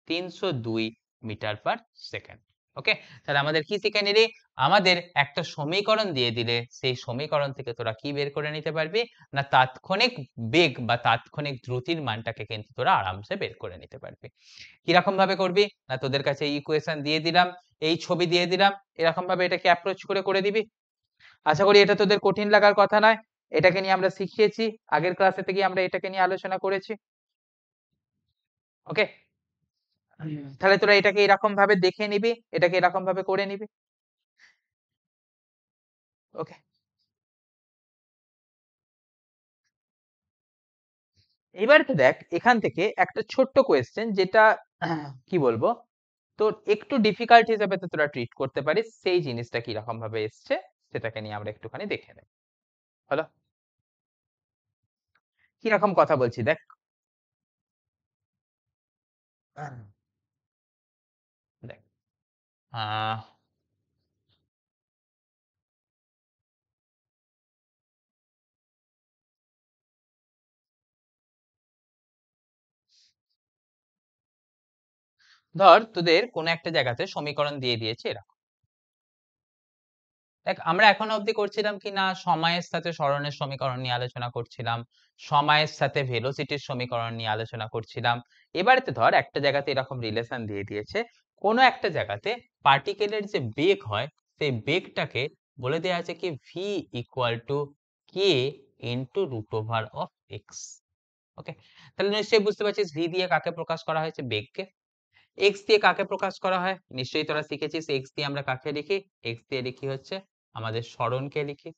302 মিটার/সেকেন্ড। ওকে, তাহলে আমাদের কি শিখে নিলি, আমাদের একটা সমীকরণ দিয়ে দিলে সেই সমীকরণ থেকে তোরা কি বের করে নিতে পারবি না, তাৎক্ষণিক বেগ বা তাৎক্ষণিক দ্রুতির মানটাকে কিন্তু তোরা আরামসে বের করে নিতে পারবি। কিরকম ভাবে করবি না, তোদের কাছে ইকুয়েশন দিয়ে দিলাম, এই ছবি দিয়ে দিলাম, এরকম ভাবে এটাকে অ্যাপ্রোচ করে দিবি। আশা করি এটা তোদের কঠিন লাগার কথা নয়, এটাকে নিয়ে আমরা শিখিয়েছি, আগের ক্লাসে থেকে আমরা এটাকে নিয়ে আলোচনা করেছি। ওকে, তাহলে তোরা এটাকে এরকম ভাবে দেখে নিবি, এটাকে এরকম ভাবে করে নিবি। ওকে, এবার তো দেখ এখান থেকে একটা ছোট্ট কোয়েশ্চেন, যেটা কি বলবো তোর একটু ডিফিকাল্ট হিসেবে তো তোরা ট্রিট করতে পারিস, সেই জিনিসটা কিরকম ভাবে এসছে সেটাকে নিয়ে আমরা একটুখানি দেখে নেব। হলো, কিরকম কথা বলছি দেখ। দেখ আহ ধর তোদের কোন একটা জায়গাতে সমীকরণ দিয়ে দিয়েছে এরকম। দেখ আমরা এখনো অবধি করছিলাম কি না, সময়ের সাথে সরণের সমীকরণ নিয়ে আলোচনা করছিলাম, সময়ের সাথে ভেলোসিটির সমীকরণ নিয়ে আলোচনা করছিলাম। এবারেতে ধর একটা জায়গাতে এরকম রিলেশন দিয়ে দিয়েছে, কোনো একটা জায়গাতে পার্টিকেলের যে বেগ হয় সেই বেগটাকে বলে দেওয়া আছে কি v equal to K into root over of x. Okay, তাহলে নিশ্চয়ই বুঝতে পারছিস ভি দিয়ে কাকে প্রকাশ করা হয়েছে, বেগকে। এক্স দিয়ে কাকে প্রকাশ করা হয়, নিশ্চয়ই তোরা শিখেছিস এক্স দিয়ে আমরা কাকে লিখি, এক্স দিয়ে লিখি হচ্ছে আমাদের সরণকে লিখি।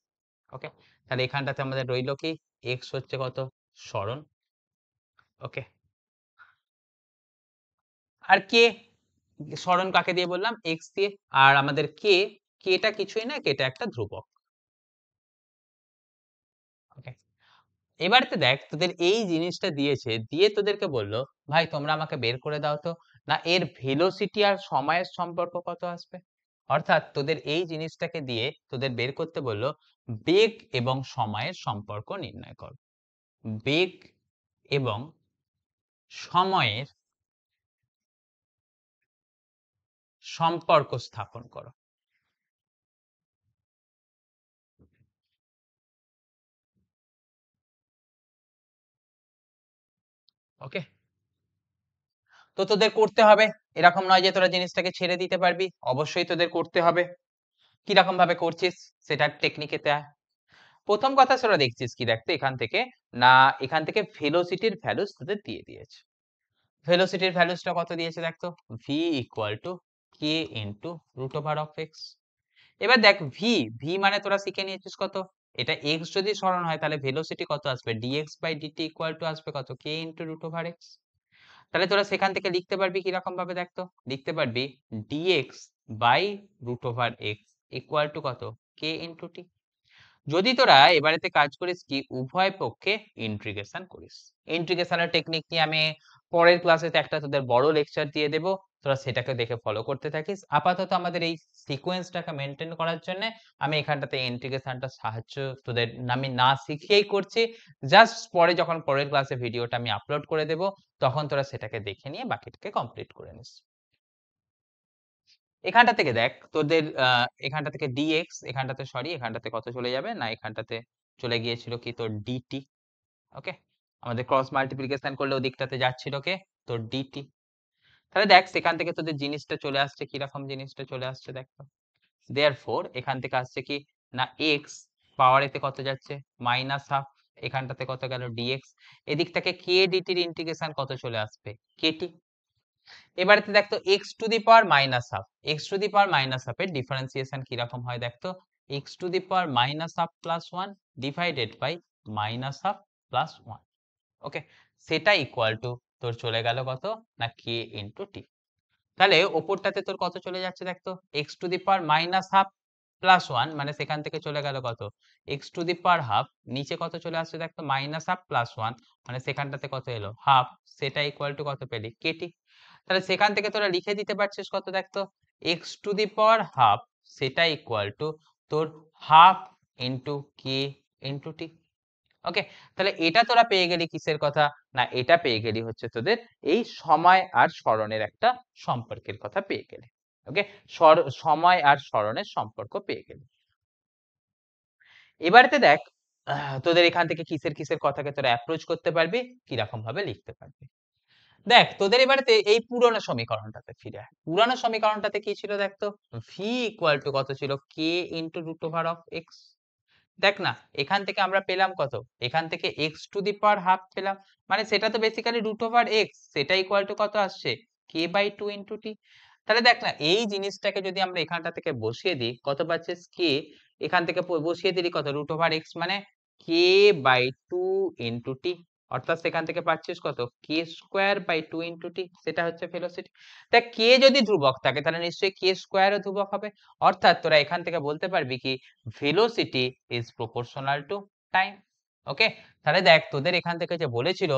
ওকে, তাহলে এখানটাতে আমাদের রইলো কি এক্স হচ্ছে কত, সরণ। ওকে, আর কে, সরণ কাকে দিয়ে বললাম, এক্স দিয়ে। আর আমাদের কে, কেটা কিছুই না, কেটা একটা ধ্রুবক। ওকে, এবারেতে দেখ তোদের এই জিনিসটা দিয়েছে, দিয়ে তোদেরকে বললো ভাই তোমরা আমাকে বের করে দাও তো না এর ভেলোসিটি আর সময়ের সম্পর্ক কত আসবে। অর্থাৎ তোদের এই জিনিসটাকে দিয়ে তোদের বের করতে বললো বেগ এবং সময়ের সম্পর্ক নির্ণয় কর। বেগ এবং সময়ের সম্পর্ক স্থাপন করো। ওকে, তো তোদের করতে হবে, এরকম নয় যে তোরা জিনিসটাকে ছেড়ে দিতে পারবি, অবশ্যই তোদের করতে হবে। কিরকম ভাবে করছিস সেটার টেকনিকেতে আয়। প্রথম কথা তোরা দেখছিস কি, দেখতে এখান থেকে না, এখান থেকে ভেলোসিটির ভ্যালুস তোদের দিয়ে দিয়েছে। ভেলোসিটির ভ্যালুসটা কত দিয়েছে দেখতো, V equal to K into root over of X. এবার দেখ ভি, ভি মানে তোরা শিখে নিয়েছিস কত, এটা এক্স যদি সরণ হয় তাহলে ভেলোসিটি কত আসবে, DX by DT equal to আসবে কত, K into root over X. তাহলে তোরা সেখান থেকে লিখতে পারবি কিরকম ভাবে দেখতো, লিখতে পারবি DX by root over X equal to কত, কে ইন্টু টি। যদি তোরা এবারেতে কাজ করিস কি উভয় পক্ষে ইন্টিগ্রেশন করিস, ইন্টিগ্রেশনের টেকনিক নিয়ে আমি পরের ক্লাসেতে একটা তোদের বড় লেকচার দিয়ে দেব, তোরা সেটাকে দেখে ফলো করতে থাকিস। আপাতত আমাদের এই সিকোয়েন্সটাকে মেনটেন করার জন্য আমি এখানটাতে ইন্টিগ্রেশনটা সাহায্য তোদের আমি না শিখিয়েই করছি, জাস্ট পরে যখন পরের ক্লাসে ভিডিওটা আমি আপলোড করে দেব তখন তোরা সেটাকে দেখে নিয়ে বাকিটাকে কমপ্লিট করে নিস। এখানটা থেকে দেখ তোদের এখানটা থেকে dx, এখানটাতে সরি এখানটাতে কত চলে যাবে না, এখানটাতে চলে গিয়েছিল কি তোর dt। ওকে, আমাদের ক্রস মাল্টিপ্লিকেশন করলে ওদিকটাতে যাচ্ছিল কে, তোর dt। তাহলে দেখ সেখান থেকে তোদের জিনিসটা চলে আসছে, কিরকম জিনিসটা চলে আসছে দেখ তো। দেয়ারফোর এখান থেকে আসছে কি না x পাওয়ার এতে কত যাচ্ছে মাইনাস হাফ, এখানটাতে কত গেল dx, এদিক থেকে k dt এর ইন্টিগ্রেশন কত চলে আসবে kt। এবারে দেখতো x to the power minus half, x to the power minus half এর ডিফারেন্সিয়েশন কিরকম হয় দেখতো, x to the power minus half plus one divided by minus half plus one. Okay, সেটা ইকুয়াল টু তোর চলে গেল কত না k ইন্টু টি। তাহলে ওপরটাতে তোর কত চলে যাচ্ছে দেখতো, x to the power minus half plus one, মানে সেখান থেকে চলে গেল কত x to the power half, নিচে কত চলে আসছে দেখতো মাইনাস হাফ প্লাস ওয়ান, মানে সেখানটাতে কত এলো হাফ, সেটা ইকুয়াল টু কত পেলি কেটি। তাহলে সেখান থেকে তোরা লিখে দিতে পারছিস কত দেখতো, x to the power half সেটা ইকুয়াল টু তোর half into k into T. ওকে, তাহলে এটা তোরা পেয়ে গেলি কিসের কথা না, এটা পেয়ে গেলি হচ্ছে তোদের এই সময় আর স্মরণের একটা সম্পর্কের কথা পেয়ে গেলি। ওকে, সময় আর স্মরণের সম্পর্ক পেয়ে গেলি। এবারেতে দেখ তোদের এখান থেকে কিসের কিসের কথাকে তোরা অ্যাপ্রোচ করতে পারবি, কিরকম ভাবে লিখতে পারবি। দেখ তোদের এবারেতে এই পুরনো সমীকরণটাতে ফিরে আয়, পুরনো সমীকরণটাতে কি ছিল দেখতো, ভি ইকুয়াল টু কত ছিল k into root over of x. দেখ না এখান থেকে আমরা পেলাম কত, এখান থেকে x to the power half পেলাম, মানে সেটা তো বেসিক্যালি রুট ওভার এক্স, সেটা ইকুয়াল টু কত আসছে k বাই টু ইন্টু টি। তাহলে দেখ না এই জিনিসটাকে যদি আমরা এখানটা থেকে বসিয়ে দিই কত পাচ্ছিস k, এখান থেকে বসিয়ে দিলি কত রুট ওভার এক্স মানে k by two into t, অর্থাৎ সেখান থেকে পাচ্ছিস কত k square by two into t, সেটা হচ্ছে ভেলোসিটি। দেখ k যদি ধ্রুবক থাকে তাহলে নিশ্চয়ই k স্কোয়ারও ধ্রুবক হবে, অর্থাৎ তোরা এখান থেকে বলতে পারবি কি velocity is proportional to time। ওকে, তাহলে দেখ তোদের এখান থেকে যে বলেছিল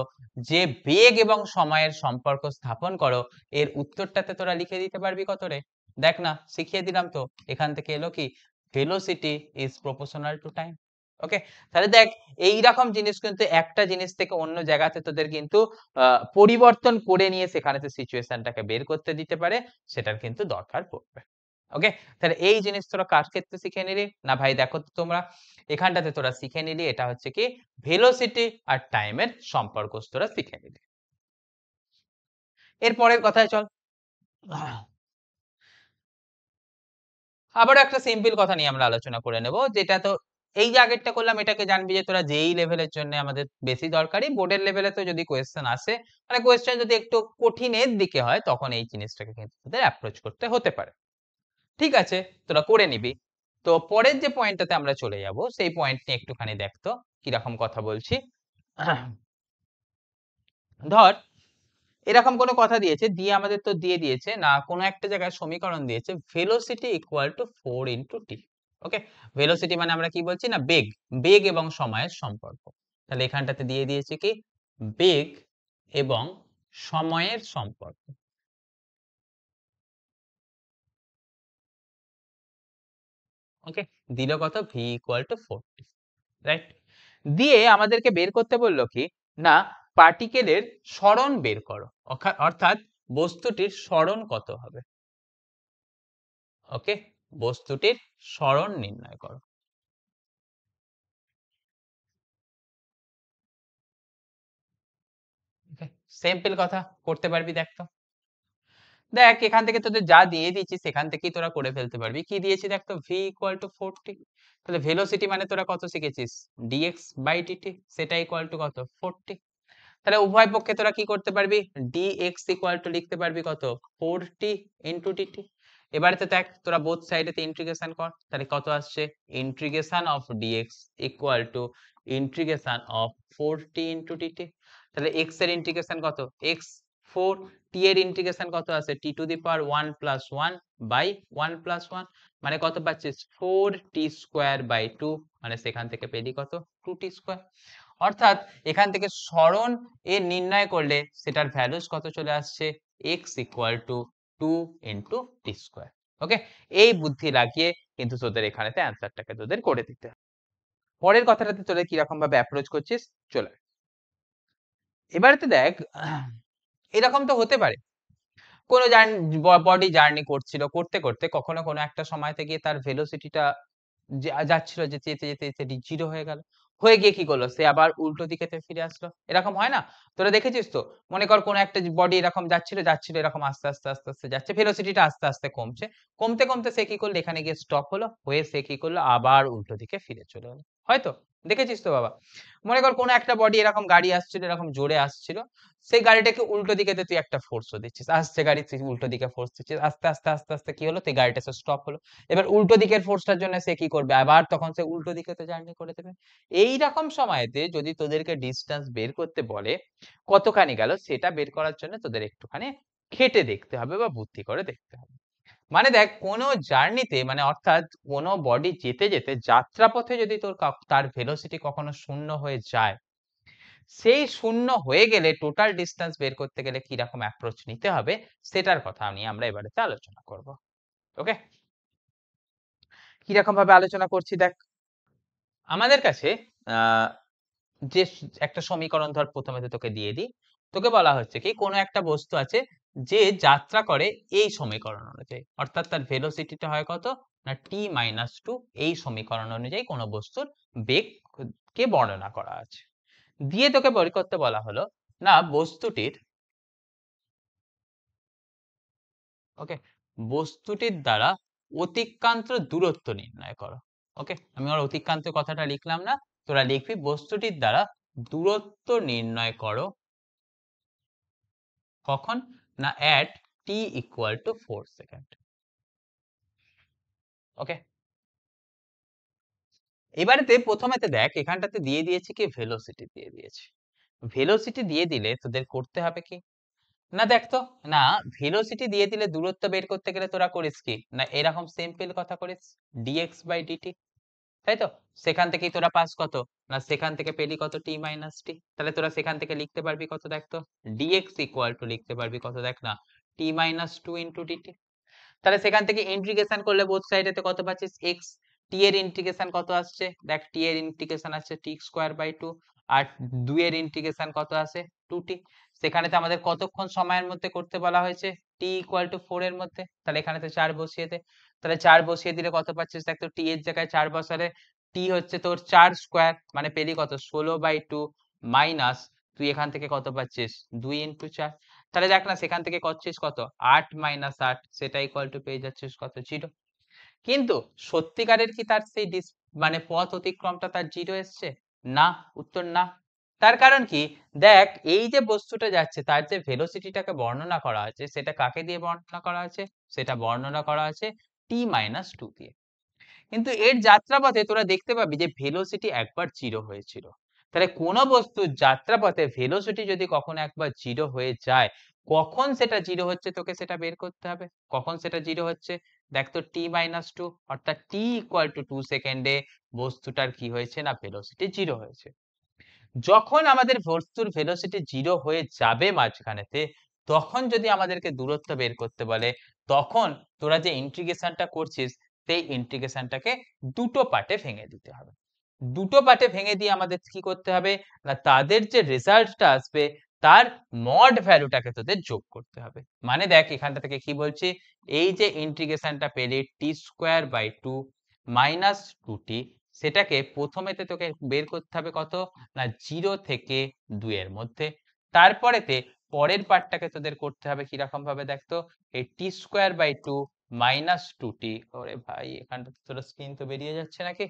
যে বেগ এবং সময়ের সম্পর্ক স্থাপন করো, এর উত্তরটাতে তোরা লিখে দিতে পারবি কত রে, দেখ না শিখিয়ে দিলাম তো, এখান থেকে এলো কি velocity is proportional to time। ওকে, তাহলে দেখ এই রকম জিনিস কিন্তু একটা জিনিস থেকে অন্য জায়গাতে তোদের কিন্তু পরিবর্তন করে নিয়ে সেখানে সিচুয়েশনটাকে বের করতে দিতে পারে, সেটার কিন্তু দরকার পড়বে। ওকে, তাহলে এই জিনিস তোরা কার ক্ষেত্রে শিখে নিলি না ভাই, দেখো তো তোমরা এখানটাতে তোরা শিখে নিলি এটা হচ্ছে কি ভেলোসিটি আর টাইমের সম্পর্ক তোরা শিখে নিলি। এর পরের কথায় চল। আবারও একটা সিম্পল কথা নিয়ে আমরা আলোচনা করে নেব, যেটা তো এই যে আগেরটা করলাম এটাকে জানবি যে তোরা যেই লেভেলের জন্য আমাদের বেশি দরকারি, বোর্ডের লেভেলে তো যদি কোয়েশ্চেন আসে, মানে কোয়েশ্চেন যদি একটু কঠিনের দিকে হয় তখন এই জিনিসটাকে কিন্তু তোদের অ্যাপ্রোচ করতে হতে পারে। ঠিক আছে, তোরা করে নিবি। তো পরের যে পয়েন্টটাতে আমরা চলে যাব সেই পয়েন্ট নিয়ে একটুখানি দেখতো কিরকম কথা বলছি। ধর এরকম কোনো কথা দিয়েছে, দিয়ে আমাদের তো দিয়ে দিয়েছে না কোনো একটা জায়গায় সমীকরণ দিয়েছে velocity equal to 4 into T. Okay, velocity মানে আমরা কি বলছি না বেগ, বেগ এবং সময়ের সম্পর্ক। তাহলে এখানটাতে দিয়ে দিয়েছে কি বেগ এবং সময়ের সম্পর্ক। ওকে, দিল কত ভি ইকুয়াল টু 40, রাইট? দিয়ে আমাদেরকে বের করতে বললো কি না পার্টিকেলের সরণ বের করো, অর্থাৎ বস্তুটির সরণ কত হবে। ওকে, বস্তুটির সরণ নির্ণয় করো। সিম্পল কথা, করতে পারবি দেখ তো। দেখ এখান থেকে তোদের যা দিয়ে দিয়েছি সেখান থেকেই তোরা করে ফেলতে পারবি। কি দিয়েছি দেখ তো, ভি ইকুয়াল টু 40। তাহলে ভেলোসিটি মানে তোরা কত শিখেছিস, ডিএক্স বাই ডিটি, সেটা ইকুয়াল টু কত 40। তাহলে উভয় পক্ষে তোরা কি করতে পারবি, dx ইকুয়াল টু লিখতে পারবি কত 4t ইনটু dt। এবারে তো দেখ তোরা বোথ সাইডেতে ইন্টিগ্রেশন কর, তাহলে কত আসছে integration of dx equal to integration of 4t into dt। তাহলে x এর ইন্টিগ্রেশন কত x 4, t এর ইন্টিগ্রেশন কত আছে t to the power 1 plus 1 by 1 plus 1, মানে কত পাচ্ছিস 4t স্কয়ার বাই 2, মানে সেখান থেকে পেলি কত 2t স্কয়ার। অর্থাৎ এখান থেকে সরণ এ নির্ণয় করলে সেটার ভ্যালুস কত চলে আসছে x equal to 2 into t square. Okay, এই বুদ্ধি লাগিয়ে কিন্তু তোদের এখানেতে অ্যান্সারটাকে তোদের করে দিতে হবে। পরের কথাটাতে তোদের কিরকম ভাবে অ্যাপ্রোচ করছিস চলে আয়। এবারেতে দেখ এরকম তো হতে পারে কোনো বডি জার্নি করছিল, করতে করতে কখনো কোনো একটা সময়তে গিয়ে তার ভেলোসিটিটা যাচ্ছিল, যেতে যেতে যেতে যেতে জিরো হয়ে গেল, হয়ে গিয়ে কি করলো সে আবার উল্টো দিকেতে ফিরে আসলো। এরকম হয় না, তোরা দেখেছিস তো? মনে কর কোনো একটা বডি এরকম যাচ্ছিল যাচ্ছিল এরকম আস্তে আস্তে আস্তে আস্তে যাচ্ছে, ভেলোসিটিটা আস্তে আস্তে কমছে, কমতে কমতে সে কি করলো এখানে গিয়ে স্টপ হলো, হয়ে সে কি করলো আবার উল্টো দিকে ফিরে চলে এলো। হয়তো দেখেছিস তো বাবা? মনে কর কোনো একটা বডি এরকম গাড়ি আসছিল, এরকম জোরে আসছিল, সেই গাড়িটাকে উল্টো দিকেতে তুই একটা ফোর্সও দিচ্ছিস, আসছে গাড়ি তুই উল্টো দিকে ফোর্স দিচ্ছিস, আস্তে আস্তে আস্তে আস্তে কি হলো সেই গাড়িটা স্টপ হলো। এবার উল্টো দিকের ফোর্সটার জন্য সে কি করবে, আবার তখন সে উল্টো দিকেতে জার্নি করে দেবে। এই রকম সময়তে যদি তোদেরকে ডিসটেন্স বের করতে বলে কতখানি গেল, সেটা বের করার জন্য তোদের একটুখানি খেটে দেখতে হবে বা বুদ্ধি করে দেখতে হবে। মানে দেখ কোনো জার্নিতে মানে অর্থাৎ কোনো বডি যেতে যেতে যাত্রাপথে যদি তোর তার ভেলোসিটি কখনো শূন্য হয়ে যায়, সেই শূন্য হয়ে গেলে টোটাল ডিসটেন্স বের করতে গেলে কি রকম অ্যাপ্রোচ নিতে হবে সেটার কথা নিয়ে আমরা এবারেতে আলোচনা করব। ওকে, কি রকম ভাবে আলোচনা করছি দেখ। আমাদের কাছে আহ যে একটা সমীকরণ ধর প্রথমে তোকে দিয়ে দিই, তোকে বলা হচ্ছে কি কোনো একটা বস্তু আছে যে যাত্রা করে এই সমীকরণ অনুযায়ী, অর্থাৎ তার ভেলোসিটিটা হয় কত না t-2, এই সমীকরণ অনুযায়ী কোনো বস্তুর বেগ কে বর্ণনা করা আছে। দিয়ে তোকে বের করতে বলা হলো না বস্তুটির, ওকে, বস্তুটির দ্বারা অতিক্রান্ত দূরত্ব নির্ণয় করো। ওকে, আমি আর অতিক্রান্ত কথাটা লিখলাম না, তোরা লিখবি বস্তুটির দ্বারা দূরত্ব নির্ণয় করো কখন না at t equal to 4 second. Okay, এবারেতে প্রথমেতে দেখ এখানটাতে দিয়ে দিয়েছি কি ভেলোসিটি দিয়ে দিয়েছি। ভেলোসিটি দিয়ে দিলে তোদের করতে হবে কি না দেখ তো, না ভেলোসিটি দিয়ে দিলে দূরত্ব বের করতে গেলে তোরা করিস কি না এরকম সিম্পল কথা করিস dx বাই dt, তাই তো? সেখান থেকেই তোরা পাস কত না সেখান থেকে পেলি কত t মাইনাস t। তাহলে তোরা সেখান থেকে লিখতে পারবি কত দেখ তো, dx ইকুয়াল টু লিখতে পারবি কত দেখ না t মাইনাস 2 ইনটু dt। তাহলে সেখান থেকে ইন্টিগ্রেশন করলে বোথ সাইডেতে কত পাচ্ছিস x, t এর ইন্টিগ্রেশন কত আসছে দেখ, t এর ইন্টিগ্রেশন আসছে t স্কয়ার বাই 2, আর 2 এর ইন্টিগ্রেশন কত আছে 2t। সেখানে তো আমাদের কতক্ষণ সময়ের মধ্যে করতে বলা হয়েছে t ইকুয়াল টু 4 এর মধ্যে, তাহলে এখানে তো 4 বসিয়ে দে। তাহলে 4 বসিয়ে দিলে কত পাচ্ছিস দেখ তো, t এর জায়গায় 4 বসালে t হচ্ছে তোর 4 স্কয়ার, মানে পেলি কত 16 বাই 2 মাইনাস তুই এখান থেকে কত পাচ্ছিস 2 ইনটু 4। তাহলে দেখ না সেখান থেকে করছিস কত 8 মাইনাস 8, সেটা ইকুয়াল টু পেয়ে যাচ্ছিস কত 0। কিন্তু সত্যিকারের কি তার সেই মানে পথ অতিক্রমটা তার 0 এসছে? না, উত্তর না। তার কারণ কি? দেখ এই যে বস্তুটা যাচ্ছে তার যে ভেলোসিটিটাকে বর্ণনা করা আছে সেটা কাকে দিয়ে বর্ণনা করা আছে? সেটা বর্ণনা করা আছে t-2 দিয়ে। কিন্তু এর যাত্রাপথে তোরা দেখতে পাবি যে ভেলোসিটি একবার 0 হয়েছিল। তাহলে কোন বস্তুর যাত্রাপথে ভেলোসিটি যদি কখনো একবার 0 হয়ে যায়, কখন সেটা 0 হচ্ছে তোকে সেটা বের করতে হবে। কখন সেটা 0 হচ্ছে? দেখ তো t-2 অর্থাৎ t = 2 সেকেন্ডে বস্তুটার কি হয়েছে না ভেলোসিটি 0 হয়েছে। যখন আমাদের বস্তুর ভেলোসিটি 0 হয়ে যাবে মাঝখানেতে, তখন যদি আমাদেরকে দূরত্ব বের করতে বলে, তখন তোরা যে ইন্টিগ্রেশনটা করছিস, সেই ইন্টিগ্রেশনটাকে দুটো পার্টে ভেঙে দিতে হবে। দুটো পার্টে ভেঙে দিয়ে আমাদের কি করতে হবে? না তাদের যে রেজাল্টটা আসবে, তার মড ভ্যালুটাকে তোদের যোগ করতে হবে। মানে দেখ এখানটা থেকে কি বলছি? এই যে ইন্টিগ্রেশনটা পেলি t²/2 - 2t, সেটাকে প্রথমেতে তোকে বের করতে হবে কত? না 0 থেকে 2 এর মধ্যে। তারপরেতে পরের পার্টটাকে তোদের করতে হবে কিরকম ভাবে দেখ তো? এই t²/2 - 2t। ওরে ভাই এখানটা তোর স্ক্রিন তো বেরিয়ে যাচ্ছে নাকি?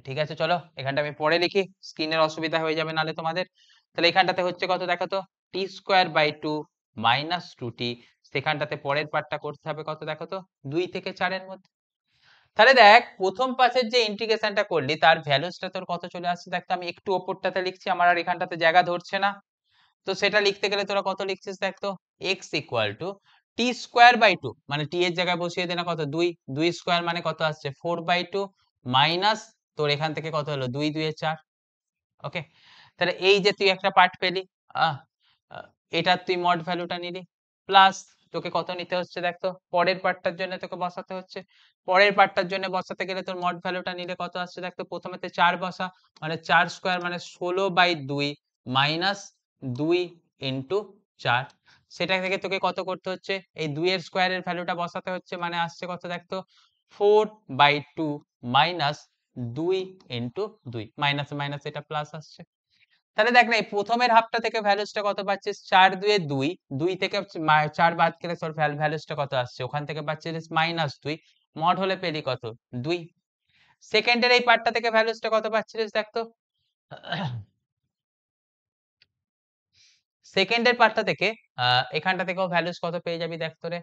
ঠিক আছে চলো এখানটা আমি পরে লিখি, স্ক্রিনের অসুবিধা হয়ে যাবে নাহলে তোমাদের। তাহলে এখানটাতে হচ্ছে কত দেখো তো? t²/2 - 2t। সেখানটাতে পরের পার্টটা করতে হবে কত দেখো তো? 2 থেকে 4 এর মধ্যে। তাহলে দেখ প্রথম পাশের যে ইন্টিগ্রেশনটা করলি তার ভ্যালুসটা তোর কত চলে আসছে দেখ তো? আমি একটু ওপরটাতে লিখছি, আমার আর এখানটাতে জায়গা ধরছে না। তো সেটা লিখতে গেলে তোরা কত লিখছিস দেখ তো? x = t²/2 মানে t এর জায়গায় বসিয়ে দে না কত? 2, 2 স্কয়ার মানে কত আসছে? 4/2 মাইনাস তোর এখান থেকে কত হলো? 2 2 এ 4। ওকে, তাহলে এই যে তুই একটা পার্ট পেলি, আহ আহ, এটার তুই মড ভ্যালুটা নিলি, প্লাস তোকে কত নিতে হচ্ছে দেখ তো? পরের পার্টটার জন্য তোকে বসাতে হচ্ছে। পরের পার্টটার জন্য বসাতে গেলে তোর মড ভ্যালুটা নিলে কত আসছে দেখ তো? প্রথমেতে 4 বসা, মানে 4 স্কয়ার মানে 16/2 মাইনাস 2 ইনটু 4। সেটা থেকে তোকে কত করতে হচ্ছে? এই 2 এর স্কয়ারের ভ্যালুটা বসাতে হচ্ছে, মানে আসছে কত দেখ তো? 4/2 মাইনাস 2 ইনটু 2, মাইনাসে মাইনাসে এটা প্লাস আসছে। তাহলে দেখ না এই প্রথমের হাফটা থেকে ভ্যালুসটা কত পাচ্ছিস? 4 2 এ 2, 2 থেকে 4 বাদ গেলে তোর ভ্যালুসটা কত আসছে? ওখান থেকে পাচ্ছিস -2, মড হলে পেলি কত? 2। সেকেন্ডের এই পার্টটা থেকে ভ্যালুসটা কত পাচ্ছিস দেখ তো? সেকেন্ডের পার্টটা থেকে এখানটা থেকেও ভ্যালুস কত পেয়ে যাবি দেখ তো রে?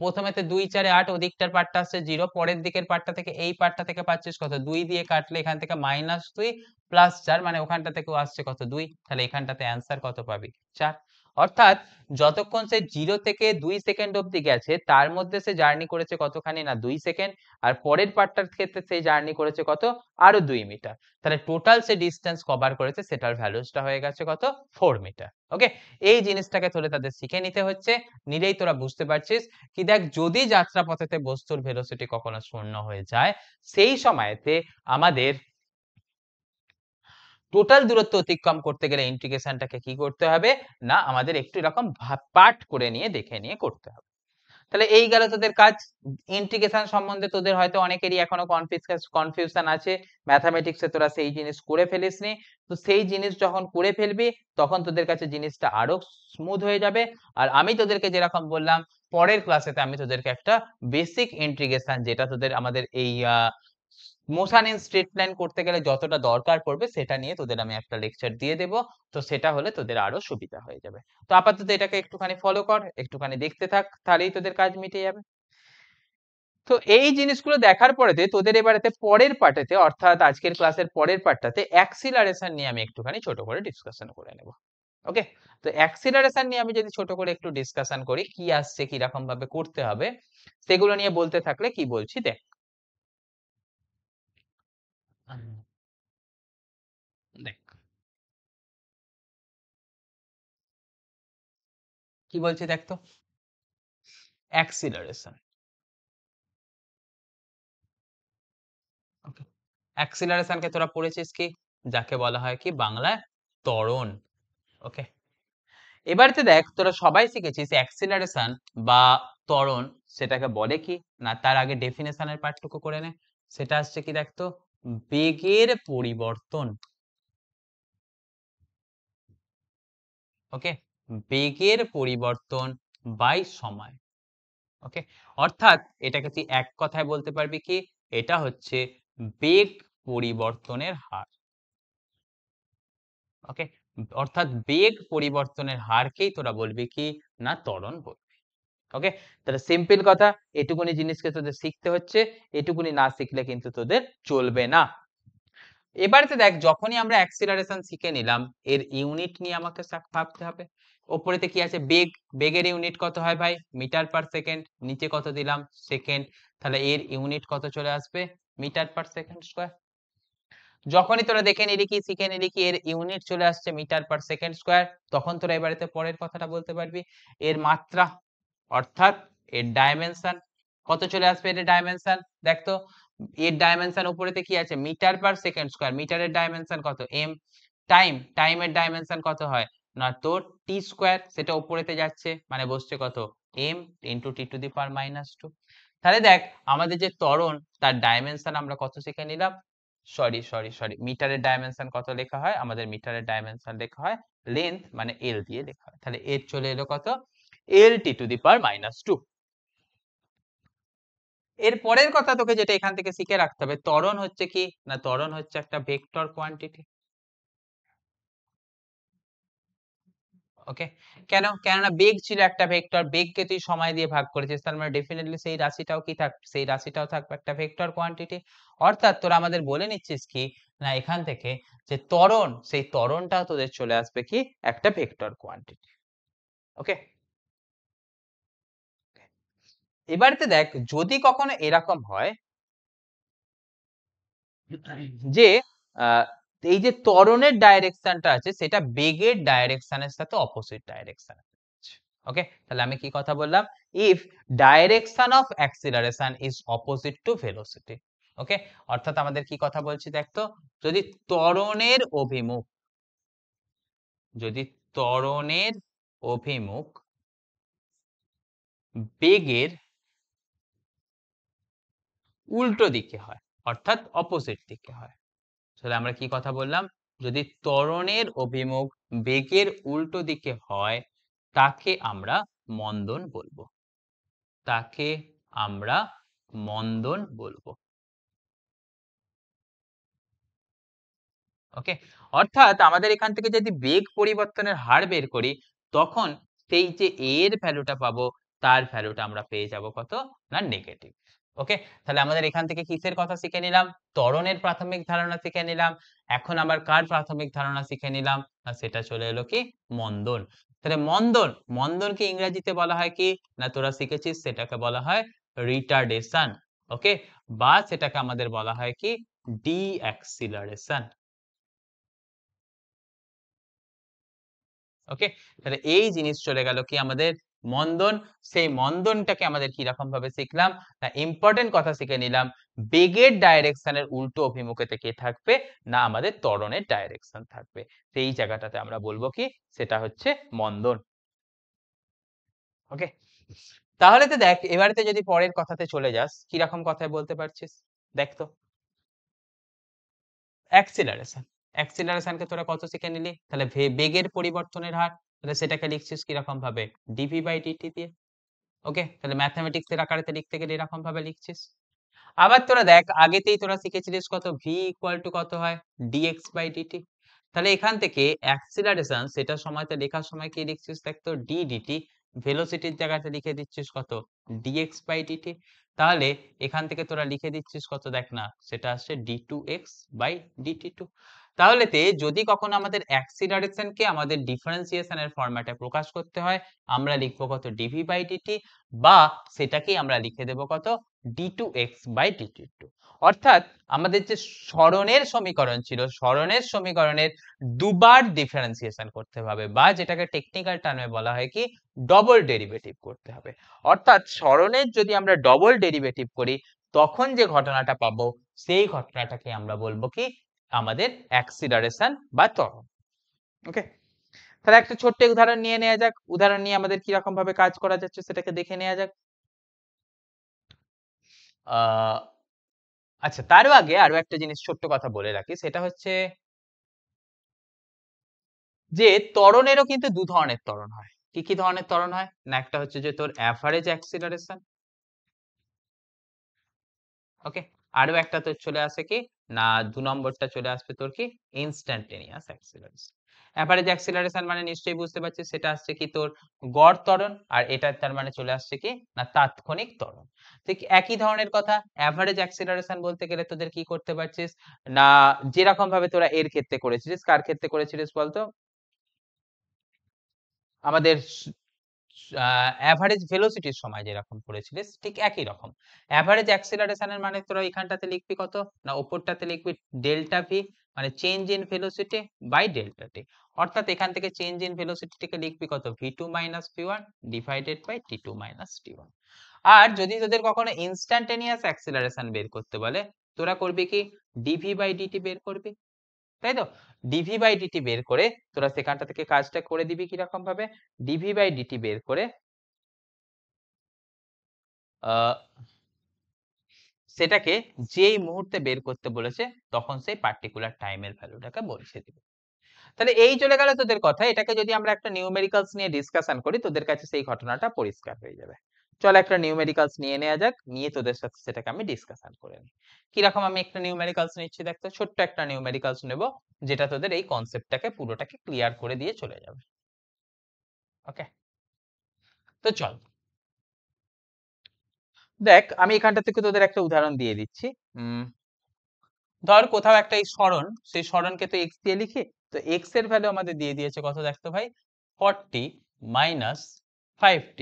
প্রথমেতে 2 4 এ 8, ওদিকটার পার্টটা আসছে 0, পরের দিকের পার্টটা থেকে এই পার্টটা থেকে পাচ্ছিস কত? 2 দিয়ে কাটলে এখান থেকে -2 প্লাস 4, মানে ওখানটা থেকেও আসছে কত? 2। তাহলে এখানটাতে অ্যান্সার কত পাবি? 4। অর্থাৎ যতক্ষণ সে 0 থেকে 2 সেকেন্ড অবধি গেছে তার মধ্যে সে জার্নি করেছে কতখানি? না 2 সেকেন্ড। আর পরের পার্টটার ক্ষেত্রে সে জার্নি করেছে কত? আরো 2 মিটার। তাহলে টোটাল সে ডিসটেন্স কভার করেছে সেটার ভ্যালুসটা হয়ে গেছে কত? 4 মিটার। ওকে, এই জিনিসটাকে তোদের তাদের শিখে নিতে হচ্ছে, নিলেই তোরা বুঝতে পারছিস কি দেখ যদি যাত্রাপথেতে বস্তুর ভেলোসিটি কখনো শূন্য হয়ে যায়, সেই সময়তে আমাদের টোটাল দূরত্ব অতিক্রম করতে গেলে ইন্টিগ্রেশনটাকে কি করতে হবে? না আমাদের একটু এরকম পার্ট করে নিয়ে দেখে নিয়ে করতে হবে। তাহলে এই গেল তোদের কাজ। ইন্টিগ্রেশন সম্বন্ধে তোদের হয়তো অনেকেরই এখনো কনফিউশন আছে। ম্যাথামেটিক্সে তোরা সেই জিনিস করে ফেলিসনি। তো সেই জিনিস যখন করে ফেলবি তখন তোদের কাছে জিনিসটা আরো স্মুথ হয়ে যাবে। আর আমি তোদেরকে যেরকম বললাম, পরের ক্লাসেতে আমি তোদেরকে একটা বেসিক ইন্টিগ্রেশন যেটা তোদের আমাদের এই মোশন ইন স্ট্রেট লাইন করতে গেলে যতটা দরকার পড়বে সেটা নিয়ে তোদের আমি একটা লেকচার দিয়ে দেব। তো সেটা হলে তোদের আরো সুবিধা হয়ে যাবে। তো আপাতত এটাকে একটুখানি ফলো কর, একটুখানি দেখতে থাক, তাহলেই তোদের কাজ মিটে যাবে। তো এই জিনিসগুলো দেখার পরেতে তোদের এবারেতে পরের পার্টেতে, অর্থাৎ আজকের ক্লাসের পরের পার্টটাতে অ্যাক্সিলারেশন নিয়ে আমি একটুখানি ছোট করে ডিসকাশন করে নেব। ওকে, তো অ্যাক্সিলারেশন নিয়ে আমি যদি ছোট করে একটু ডিসকাশন করি, কি আসছে কিরকম ভাবে করতে হবে সেগুলো নিয়ে বলতে থাকলে কি বলছি দেখ। দেখ কি বলছি দেখ তো? অ্যাক্সিলারেশন। ওকে, অ্যাক্সিলারেশনকে তোরা পড়েছিস কি? যাকে বলা হয় কি বাংলায় ত্বরণ। ওকে, এবারেতে দেখ তোরা সবাই শিখেছিস অ্যাক্সিলারেশন বা ত্বরণ সেটাকে বলে কি? না তার আগে ডেফিনেশনের পার্টটুকু করে নে। সেটা আসছে কি দেখ তো? বেগের পরিবর্তন। ওকে, বেগের পরিবর্তন বাই সময়। ওকে, অর্থাৎ এটাকে তুই এক কথায় বলতে পারবি কি, এটা হচ্ছে বেগ পরিবর্তনের হার। ওকে, অর্থাৎ বেগ পরিবর্তনের হারকেই তোরা বলবি কি না ত্বরণ বলবি। ওকে, তাহলে সিম্পল কথা, এটুকুনি জিনিসকে তোদের শিখতে হচ্ছে, এটুকুনি না শিখলে কিন্তু তোদের চলবে না। এবারেতে দেখ, যখনই আমরা অ্যাক্সিলারেশন শিখে নিলাম, এর ইউনিট নিয়ে আমাকে ভাবতে হবে। ওপরেতে কি আছে বেগ, বেগের ইউনিট কত হয় ভাই, মিটার পার সেকেন্ড, নিচে কত দিলাম সেকেন্ড, তাহলে এর ইউনিট কত চলে আসবে, মিটার পার সেকেন্ড স্কয়ার। যখনই তোরা দেখে নিলি কি, শিখে নিলি কি এর ইউনিট চলে আসছে মিটার পার সেকেন্ড স্কয়ার, তখন তোরা এবারেতে পরের কথাটা বলতে পারবি, এর মাত্রা অর্থাৎ এর ডাইমেনশন কত চলে আসবে, এর ডাইমেনশন দেখ তো, এর ডাইমেনশন উপরেতে কি আছে মিটার পার সেকেন্ড স্কয়ার, মিটারের ডাইমেনশন কত এম, টাইম, টাইমের ডাইমেনশন কত হয় না তোর টি স্কয়ার, সেটা উপরেতে যাচ্ছে মানে বসছে কত M into T to the power minus 2। তাহলে দেখ আমাদের যে ত্বরণ তার ডাইমেনশন আমরা কত শিখে নিলাম, সরি মিটারের ডাইমেনশন কত লেখা হয়, আমাদের মিটারের ডাইমেনশন লেখা হয় লেন্থ মানে এল দিয়ে লেখা হয়, তাহলে এর চলে এলো কত এল টি টু দি পাওয়ার মাইনাস 2। এর পরের কথা তোকে যেটা এখান থেকে শিখে রাখতে হবে, ত্বরণ হচ্ছে কি না, ত্বরণ হচ্ছে একটা ভেক্টর কোয়ান্টিটি। ওকে, কেন, কেননা বেগ ছিল একটা ভেক্টর, বেগকে তুই সময় দিয়ে ভাগ করেছিস, তার মানে ডেফিনেটলি সেই রাশিটাও কি থাকবে, সেই রাশিটাও থাকবে একটা ভেক্টর কোয়ান্টিটি। অর্থাৎ তোরা আমাদের বলে নিচ্ছিস কি না এখান থেকে যে ত্বরণ, সেই ত্বরণটাও তোদের চলে আসবে কি একটা ভেক্টর কোয়ান্টিটি। ওকে, এবারেতে দেখ যদি কখনো এরকম হয় যে আহ, এই যে ত্বরণের ডাইরেকশনটা আছে সেটা বেগের ডাইরেকশনের সাথে অপোজিট ডাইরেকশন। ওকে, তাহলে আমি কি কথা বললাম, if direction of acceleration is opposite to velocity. Okay, অর্থাৎ আমাদের কি কথা বলছি দেখ তো, যদি ত্বরণের অভিমুখ, যদি ত্বরণের অভিমুখ বেগের উল্টো দিকে হয়, অর্থাৎ অপোজিট দিকে হয়, তাহলে আমরা কি কথা বললাম, যদি ত্বরণের অভিমুখ বেগের উল্টো দিকে হয় তাকে আমরা মন্দন বলবো, তাকে আমরা মন্দন বলবো। ওকে, অর্থাৎ আমাদের এখান থেকে যদি বেগ পরিবর্তনের হার বের করি, তখন সেই যে এর ভ্যালুটা পাবো তার ভ্যালুটা আমরা পেয়ে যাব কত না নেগেটিভ। ওকে, তাহলে আমাদের এখান থেকে কিসের কথা শিখে নিলাম, ত্বরণের প্রাথমিক ধারণা শিখে নিলাম। এখন আবার কার প্রাথমিক ধারণা শিখে নিলাম, না সেটা চলে এলো কি মন্দন। তাহলে মন্দন, মন্দনকে ইংরেজিতে বলা হয় কি না তোরা শিখেছিস, সেটাকে বলা হয় রিটার্ডেশন। ওকে, বা সেটাকে আমাদের বলা হয় কি ডি অ্যাক্সিলারেশন। ওকে, তাহলে এই জিনিস চলে গেল কি আমাদের মন্দন, সেই মন্দনটাকে আমাদের কি রকম ভাবে শিখলাম না, ইম্পর্টেন্ট কথা শিখে নিলাম, বেগের ডাইরেকশনের উল্টো অভিমুখেতে কে থাকবে না আমাদের ত্বরণের ডাইরেকশন থাকবে, সেই জায়গাটাতে আমরা বলবো কি সেটা হচ্ছে মন্দন। ওকে, তাহলে তো দেখ এবারেতে যদি পরের কথাতে চলে যাস, কি রকম কথায় বলতে পারছিস দেখ তো, অ্যাক্সিলারেশন, অ্যাক্সিলারেশনকে তোরা কত শিখে নিলি, তাহলে বেগের পরিবর্তনের হার, তাহলে সেটাকে লিখছিস কিরকম ভাবে ডিভি বাই ডিটি দিয়ে। ওকে, তাহলে ম্যাথমেটিক্স এর আকারেতে লিখতে গেলে এরকম ভাবে লিখছিস। আবার তোরা দেখ আগেতেই তোরা শিখেছিলিস কত ভি ইকুয়াল টু কত হয় ডিএক্স বাই ডিটি, তাহলে এখান থেকে অ্যাক্সিলারেশন সেটা সময়তে লেখার সময় কি লিখছিস দেখ তো ডি ডিটি, ভেলোসিটির জায়গাতে লিখে দিচ্ছিস কত ডিএক্স বাই ডিটি, তাহলে এখান থেকে তোরা লিখে দিচ্ছিস কত দেখ না সেটা আসছে D two X by DT two. তাহলে যদি কখনো আমাদের অ্যাক্সিলারেশন কে আমাদের ডিফারেন্সিয়েশন এর ফরম্যাটে প্রকাশ করতে হয়, আমরা লিখবো কত ডিভি বাই ডিটি, বা সেটাকেই আমরা লিখে দেব কত d2x by dt2। অর্থাৎ আমাদের যে সরণের সমীকরণ ছিল, সরণের সমীকরণের দুবার ডিফারেন্সিয়েশন করতে হবে, বা যেটাকে টেকনিক্যাল টার্মে বলা হয় কি ডবল ডেরিভেটিভ করতে হবে। অর্থাৎ সরণের যদি আমরা ডবল ডেরিভেটিভ করি তখন যে ঘটনাটা পাবো সেই ঘটনাটাকে আমরা বলবো কি আমাদের অ্যাক্সিলারেশন বা ত্বরণ। ওকে, তাহলে একটা ছোট্ট উদাহরণ নিয়ে নেওয়া যাক, উদাহরণ নিয়ে আমাদের কি রকম ভাবে কাজ করা যাচ্ছে সেটাকে দেখে নেওয়া যাক। আহ আচ্ছা, তারও আগে আরো একটা জিনিস ছোট্ট কথা বলে রাখি, সেটা হচ্ছে যে ত্বরণেরও কিন্তু দু ধরনের ত্বরণ হয়। কি কি ধরনের ত্বরণ হয় না, একটা হচ্ছে যে তোর অ্যাভারেজ অ্যাক্সিলারেশন, ওকে, আরো একটা তোর চলে আসে কি না, 2 নম্বরটা চলে আসবে তোর কি ইনস্ট্যান্টেনিয়াস অ্যাক্সিলারেশন। অ্যাভারেজ অ্যাক্সিলারেশন মানে নিশ্চয়ই বুঝতে পারছিস সেটা আসছে কি তোর গড় ত্বরণ, আর এটা তার মানে চলে আসছে কি না তাৎক্ষণিক ত্বরণ। ঠিক একই ধরনের কথা, অ্যাভারেজ অ্যাক্সিলারেশন বলতে গেলে তোদের কি করতে পারছিস না, যেরকম ভাবে তোরা এর ক্ষেত্রে করেছিলিস, কার ক্ষেত্রে করেছিলিস বলতো, আমাদের এভারেজ ভেলোসিটির সময় যেরকম করেছিলিস ঠিক একই রকম। এভারেজ অ্যাক্সিলারেশনের মানে তোরা এখানটাতে লিখবি কত না, উপরটাতে লিখবি ডেল্টা ভি, মানে change in velocity by delta t. অর্থাৎ এখান থেকে চেঞ্জ ইন ভেলোসিটিকে লিখবি কত, v two minus v one divided by t two minus t one. আর যদি তোদের কখনো ইনস্ট্যান্টেনিয়াস অ্যাক্সিলারেশন বের করতে বলে, তোরা করবি কি ডিভি বাই ডিটি বের করবি, তাই তো? ডিভি বাই ডিটি বের করে তোরা সেখানটা থেকে কাজটা করে দিবি কিরকম ভাবে, ডিভি বাই ডিটি বের করে সেটাকে যেই মুহূর্তে বের করতে বলেছে তখন সেই পার্টিকুলার টাইমের ভ্যালুটাকে বসিয়ে দিবে। তাহলে এই চলে গেল তোদের কথা, এটাকে যদি আমরা একটা নিউমেরিক্যালস নিয়ে ডিসকাশন করি তোদের কাছে সেই ঘটনাটা পরিষ্কার হয়ে যাবে। চল একটা নিউমেরিক্যালস নিয়ে নেওয়া যাক, নিয়ে তোদের সাথে সেটাকে আমি ডিসকাশন করে নিই। কিরকম আমি একটা নিউমেরিক্যালস নিচ্ছি দেখতো, ছোট্ট একটা নিউমেরিক্যালস নেব যেটা তোদের এই কনসেপ্টটাকে পুরোটাকে ক্লিয়ার করে দিয়ে চলে যাবে। ওকে, তো চল দেখ আমি এখানটা থেকে তোদের একটা উদাহরণ দিয়ে দিচ্ছি। ধর কোথাও একটা এই সরণ, সেই সরণকে তো এক্স দিয়ে লিখি, তো এক্স এর ভ্যালু আমাদের দিয়ে দিয়েছে কত দেখতো ভাই, 40 minus 5t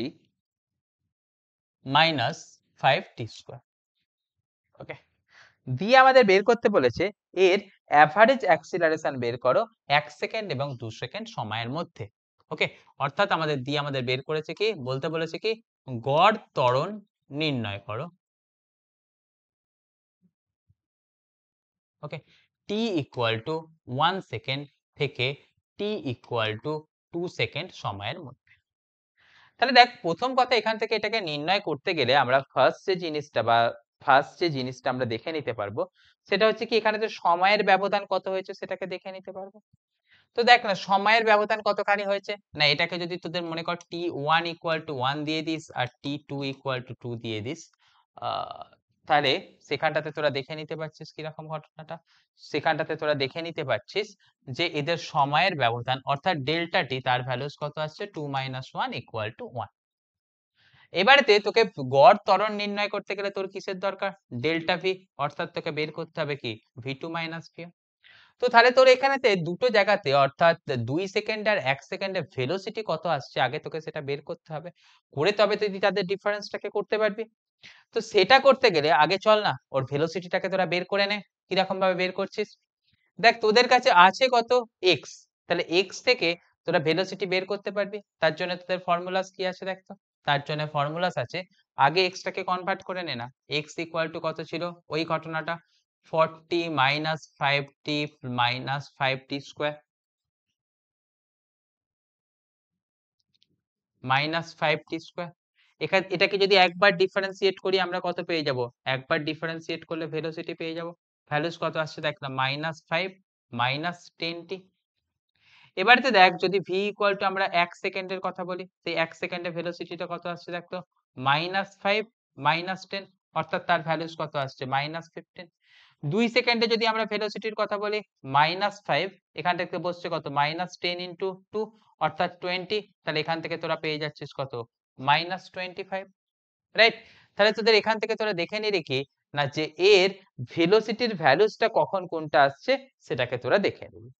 minus 5t square. ওকে, দিয়ে আমাদের বের করতে বলেছে এর অ্যাভারেজ অ্যাক্সিলারেশন বের করো 1 সেকেন্ড এবং 2 সেকেন্ড সময়ের মধ্যে। ওকে, অর্থাৎ আমাদের বের করেছে কি, বলতে বলেছে কি গড় ত্বরণ নির্ণয় করো। ওকে, t ইকুয়াল টু 1 সেকেন্ড থেকে t ইকুয়াল টু 2 সেকেন্ড সময়ের মধ্যে। তাহলে দেখ প্রথম কথা, এখান থেকে এটাকে নির্ণয় করতে গেলে আমরা ফার্স্ট যে জিনিসটা আমরা দেখে নিতে পারবো সেটা হচ্ছে কি এখানে যে সময়ের ব্যবধান কত হয়েছে সেটাকে দেখে নিতে পারবো। তো দেখ না সময়ের ব্যবধান কতখানি হয়েছে না, এটাকে যদি তোদের মনে কর t1 ইকুয়াল টু 1 দিয়ে this R t2 equal to 2 দিয়ে দিস, তাহলে সেখানটাতে তোরা দেখে নিতে পারছিস কিরকম ঘটনাটা, সেখানটাতে তোরা দেখে নিতে পারছিস যে এদের সময়ের ব্যবধান অর্থাৎ ডেল্টা টি তার ভ্যালুস কত আসছে 2 মাইনাস 1 ইকুয়াল টু 1। এবারেতে তোকে গড় ত্বরণ নির্ণয় করতে গেলে তোর কিসের দরকার, ডেল্টা ভি, অর্থাৎ তোকে বের করতে হবে কি ভি টু মাইনাস ভি। তো তাহলে তোর এখানেতে দুটো জায়গাতে অর্থাৎ 2 সেকেন্ড আর 1 সেকেন্ডের ভেলোসিটি কত আসছে আগে তোকে সেটা বের করতে হবে, করে তবে তুই তাদের ডিফারেন্সটাকে করতে পারবি। তো সেটা করতে গেলে আগে চল না ওর ভেলোসিটিটাকে তোরা বের করে নে। কিরকম ভাবে বের করছিস, দেখ তোদের কাছে আছে কত এক্স, তাহলে এক্স থেকে তোরা ভেলোসিটি বের করতে পারবি, তার জন্য তোদের ফর্মুলাস কি আছে দেখতো, তার জন্য ফর্মুলাস আছে, আগে এক্সটাকে কনভার্ট করে নে না, এক্স ইকুয়াল টু কত ছিল ওই ঘটনাটা 40 minus 5t minus 5t square minus 5t square. এটাকে যদি একবার ডিফারেন্সিয়েট করি আমরা কত পেয়ে যাব, একবার ডিফারেন্সিয়েট করলে ভেলোসিটি পেয়ে যাব, ভ্যালুস কত আসছে দেখ না মাইনাস 5 মাইনাস 10t। এবারে দেখ যদি v ইকুয়াল টু আমরা 1 সেকেন্ডের কথা বলি, সেই 1 সেকেন্ডে ভেলোসিটিটা কত আসছে দেখ তো মাইনাস 5 মাইনাস 10, অর্থাৎ তার ভ্যালুস কত আসছে মাইনাস 15। 2 সেকেন্ডে যদি আমরা ভেলোসিটির কথা বলি মাইনাস 5, এখান থেকে বসছে কত মাইনাস 10 ইন্টু 2 অর্থাৎ 20, তাহলে এখান থেকে তোরা পেয়ে যাচ্ছিস কত মাইনাস 25, রাইট? তাহলে তোদের এখান থেকে তোরা দেখে নিলি কি না যে এর ভেলোসিটির ভ্যালুসটা কখন কোনটা আসছে সেটাকে তোরা দেখে নিবি।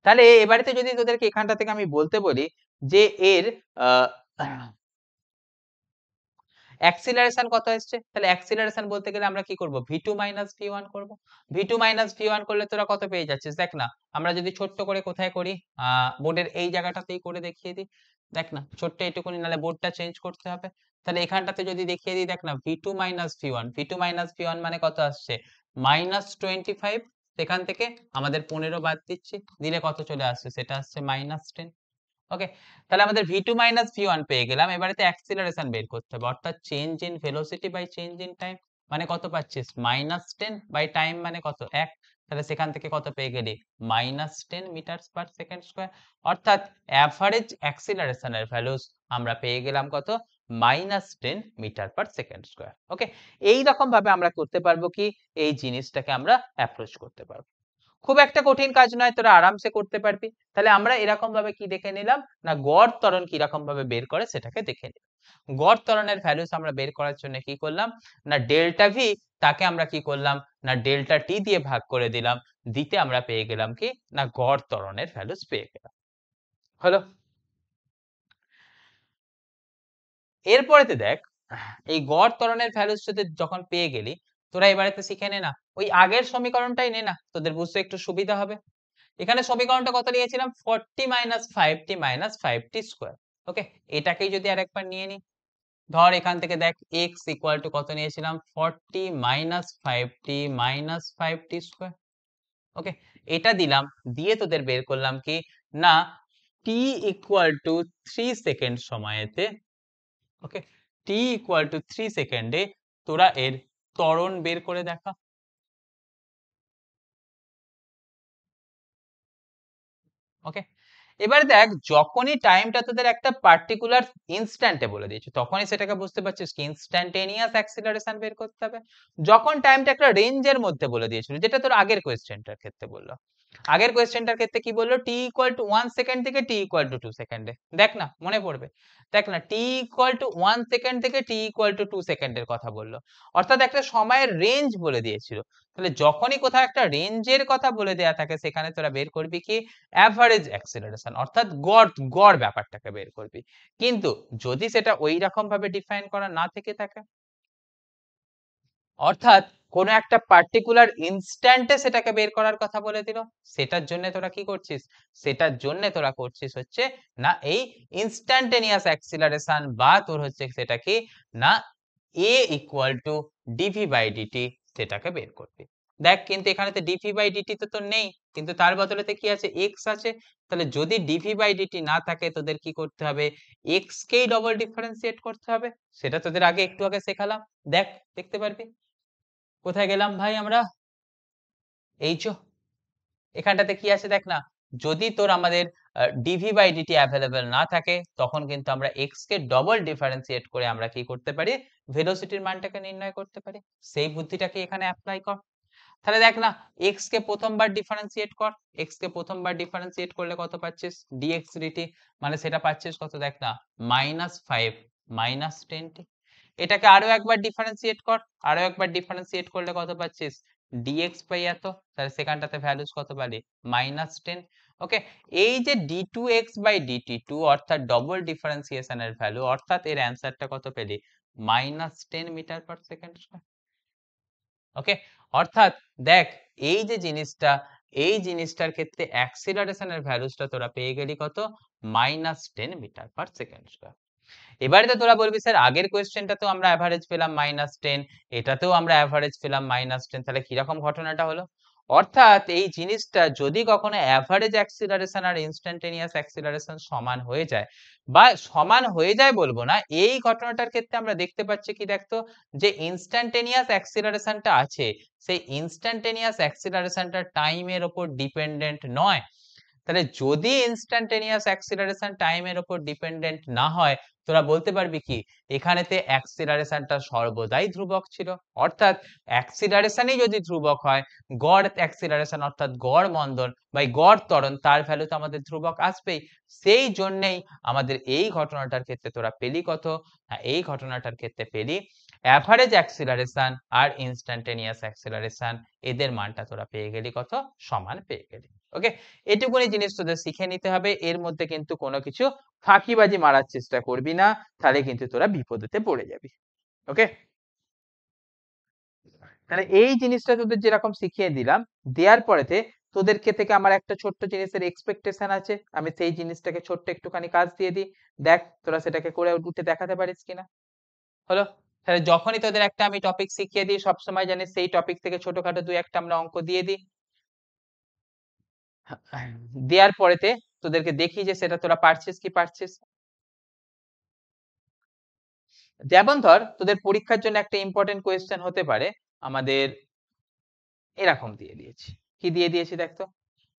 তাহলে এবারেতে যদি তোদেরকে এখানটা থেকে আমি বলতে বলি যে এর অ্যাক্সিলারেশন কত আসছে, তাহলে অ্যাক্সিলারেশন বলতে গেলে আমরা কি করব v2 মাইনাস v1 করব। v2 মাইনাস v1 করলে তোরা কত পেয়ে যাচ্ছিস দেখ না, আমরা যদি ছোট্ট করে কোথায় করি বোর্ডের এই জায়গাটাতেই করে দেখিয়ে দিই, দেখ না ছোট্ট এইটুকুনি, নাহলে বোর্ডটা চেঞ্জ করতে হবে। তাহলে এখানটাতে যদি দেখিয়ে দিই দেখ না v2 minus v1, v2 minus v1 মানে কত আসছে মাইনাস 25, সেখান থেকে আমাদের 15 বাদ দিচ্ছি, দিলে কত চলে আসছে সেটা আসছে মাইনাস 10। ওকে, তাহলে আমাদের v2 মাইনাস v1 পেয়ে গেলাম, এবারেতে অ্যাক্সিলারেশন বের করতে হবে অর্থাৎ change in velocity by change in time, মানে কত পাচ্ছিস মাইনাস 10 বাই টাইম মানে কত 1, তাহলে সেখান থেকে কত পেয়ে গেলি minus 10 metre per second square, অর্থাৎ অ্যাভারেজ অ্যাক্সিলারেশনের ভ্যালুস আমরা পেয়ে গেলাম কত -10 metre per second square. Okay, এই রকম ভাবে আমরা করতে পারবো কি, এই জিনিসটাকে আমরা অ্যাপ্রোচ করতে পারবো। খুব একটা কঠিন কাজ নয়, তোরা আরামসে করতে পারবি। তাহলে আমরা এরকম ভাবে কি দেখে নিলাম না, গড় ত্বরণ কিরকম ভাবে বের করে সেটাকে দেখে নিলাম। গড় ত্বরণের ভ্যালুস আমরা বের করার জন্য কি করলাম না, ডেল্টা ভি তাকে আমরা কি করলাম না ডেল্টা টি দিয়ে ভাগ করে দিলাম, দিতে আমরা পেয়ে গেলাম কি না গড় ত্বরণের ভ্যালুস পেয়ে গেলাম। হলো। এরপরেতে দেখ, এই গড় ত্বরণের ভ্যালুস যদি যখন পেয়ে গেলি, তোরা এবারেতে শিখে নে না ওই আগের সমীকরণটাই নে না, তোদের বুঝতে একটু সুবিধা হবে। এখানে সমীকরণটা কত নিয়েছিলাম, 40 5t 5t স্কয়ার। ওকে, এটাকেই যদি আরেকবার নিয়ে নি, ধর এখান থেকে দেখ x ইকুয়াল টু কত নিয়েছিলাম, 40 5t 5t স্কয়ার। ওকে, এটা দিলাম, দিয়ে তোদের বের করলাম কি না t ইকুয়াল টু 3 সেকেন্ড সময়েতে, ওকে, t ইকুয়াল টু 3 সেকেন্ডে তোরা এর ত্বরণ বের করে দেখা। ওকে, এবার দেখ যখনই টাইমটা তোদের একটা পার্টিকুলার ইনস্ট্যান্টে বলে দিয়েছে, তখনই সেটাকে বুঝতে পারছিস কি ইনস্ট্যান্টেনিয়াস অ্যাক্সিলারেশন বের করতে হবে। যখন টাইমটা একটা রেঞ্জের মধ্যে বলে দিয়েছিল, যেটা তোর আগের কোয়েশ্চেনটার ক্ষেত্রে বললো, আগের কোয়েশ্চেনটার ক্ষেত্রে কি বললো, t ইকুয়াল টু 1 সেকেন্ড থেকে t ইকুয়াল টু 2 সেকেন্ডে। দেখ না মনে পড়বে, দেখ না t ইকুয়াল টু 1 সেকেন্ড থেকে t ইকুয়াল টু 2 সেকেন্ডের কথা বললো, অর্থাৎ একটা সময়ের রেঞ্জ বলে দিয়েছিল। তাহলে যখনই কোথাও একটা রেঞ্জের কথা বলে দেয়া থাকে, সেখানে তোরা বের করবি কি অ্যাভারেজ অ্যাক্সিলারেশন, অর্থাৎ গড় গড় ব্যাপারটাকে বের করবি। কিন্তু যদি সেটা ওই রকম ভাবে ডিফাইন করা না থেকে থাকে, অর্থাৎ কোন একটা পার্টিকুলার ইনস্ট্যান্টে সেটাকে বের করার কথা বলে দিল, সেটার জন্য তোরা কি করছিস, সেটার জন্য তোরা করছিস হচ্ছে না এই ইনস্ট্যান্টেনিয়াস অ্যাক্সিলারেশন, বা তোর হচ্ছে সেটা কি না a equal to DV by DT, সেটাকে বের করবি। দেখ কিন্তু এখানেতে ডিভি বাই ডিটি তো তোর নেই, কিন্তু তার বদলেতে কি আছে, এক্স আছে। তাহলে যদি ডিভি বাই ডিটি না থাকে, তোদের কি করতে হবে, এক্স কেই ডবল ডিফারেন্সিয়েট করতে হবে। সেটা তোদের আগে একটু আগে শেখালাম, দেখ দেখতে পারবি। কোথায় গেলাম ভাই আমরা, এই চো এখানটাতে কি আছে দেখ না, যদি তোর আমাদের ডিভি বাই ডিটি অ্যাভেলেবেল না থাকে, তখন কিন্তু আমরা এক্স কে ডবল ডিফারেন্সিয়েট করে আমরা কি করতে পারি, ভেলোসিটির মানটাকে নির্ণয় করতে পারি। সেই বুদ্ধিটাকে এখানে অ্যাপ্লাই কর। তাহলে দেখ না, এক্স কে প্রথমবার ডিফারেন্সিয়েট কর, এক্স কে প্রথমবার ডিফারেন্সিয়েট করলে কত পাচ্ছিস, ডিএক্স ডিটি, মানে সেটা পাচ্ছিস কত দেখ না, -5 -10t। এটাকে আরো একবার ডিফারেন্সিয়েট কর, আরো একবার ডিফারেন্সিয়েট করলে কত পাচ্ছিস, ডিএক্স বাই এত, তাহলে সেখানটাতে ভ্যালুস কত পালি, -10। ওকে, এই যে d2x/dt2 অর্থাৎ ডবল ডিফারেন্সিয়েশনের ভ্যালু, অর্থাৎ এর অ্যান্সারটা কত পেলি, -10 মিটার পার সেকেন্ড স্কয়ার। ওকে, অর্থাৎ দেখ এই যে জিনিসটা, এই জিনিসটার ক্ষেত্রে অ্যাক্সিলারেশনের ভ্যালুসটা তোরা পেয়ে গেলি কত, -10 মিটার পার সেকেন্ড স্কয়ার। এবারে তো তোরা বলবি স্যার আগের কোয়েশ্চেনটাতেও আমরা অ্যাভারেজ পেলাম -10, এটাতেও আমরা অ্যাভারেজ পেলাম -10, তাহলে কিরকম ঘটনাটা হলো। অর্থাৎ এই জিনিসটা যদি কখনো অ্যাভারেজ অ্যাক্সিলারেশন আর ইনস্ট্যান্টেনিয়াস অ্যাক্সিলারেশন সমান হয়ে যায়, বা সমান হয়ে যায় বলবো না, এই ঘটনাটার ক্ষেত্রে আমরা দেখতে পাচ্ছি কি দেখতো, যে ইনস্ট্যান্টেনিয়াস অ্যাক্সিলারেশনটা আছে, সেই ইনস্ট্যান্টেনিয়াস অ্যাক্সিলারেশনটা টাইমের উপর ডিপেন্ডেন্ট নয়। তাহলে যদি ইনস্ট্যান্টেনিয়াস অ্যাক্সিলারেশন টাইমের উপর ডিপেন্ডেন্ট না হয়, তোরা বলতে পারবি কি এখানেতে অ্যাক্সিলারেশনটা সর্বদাই ধ্রুবক ছিল। অর্থাৎ অ্যাক্সিলারেশনই যদি ধ্রুবক হয়, গড় অ্যাক্সিলারেশন অর্থাৎ গড় মন্দন বা গড় ত্বরণ, তার ভ্যালু তো আমাদের ধ্রুবক আসবেই। সেই জন্যেই আমাদের এই ঘটনাটার ক্ষেত্রে তোরা পেলি কত, এই ঘটনাটার ক্ষেত্রে পেলি অ্যাভারেজ অ্যাক্সিলারেশন আর ইনস্ট্যান্টেনিয়াস অ্যাক্সিলারেশন, এদের মানটা তোরা পেয়ে গেলি কত, সমান পেয়ে গেলি। ওকে, এটুকুনি জিনিস তোদের শিখে নিতে হবে, এর মধ্যে কিন্তু কোনো কিছু ফাঁকিবাজি মারার চেষ্টা করবি না, তাহলে কিন্তু তোরা বিপদেতে পড়ে যাবি। ওকে, তাহলে এই জিনিসটা তোদের যেরকম শিখিয়ে দিলাম, দেওয়ার পরেতে তোদেরকে থেকে আমার একটা ছোট্ট জিনিসের এক্সপেকটেশন আছে, আমি সেই জিনিসটাকে ছোট্ট একটুখানি কাজ দিয়ে দিই, দেখ তোরা সেটাকে করে উঠে দেখাতে পারিস কিনা। হলো, তাহলে যখনই তোদের একটা আমি টপিক শিখিয়ে দিই, সবসময় জানিস সেই টপিক থেকে ছোটখাটো 2-1টা আমরা অঙ্ক দিয়ে দিই। দেওয়ার পরেতে তোদেরকে দেখি যে সেটা তোরা পারছিস কি পারছিস। যেমন ধর তোদের পরীক্ষার জন্য একটা ইম্পর্টেন্ট কোয়েশ্চেন হতে পারে আমাদের, এরকম দিয়ে দিয়েছি, কি দিয়ে দিয়েছি দেখতো,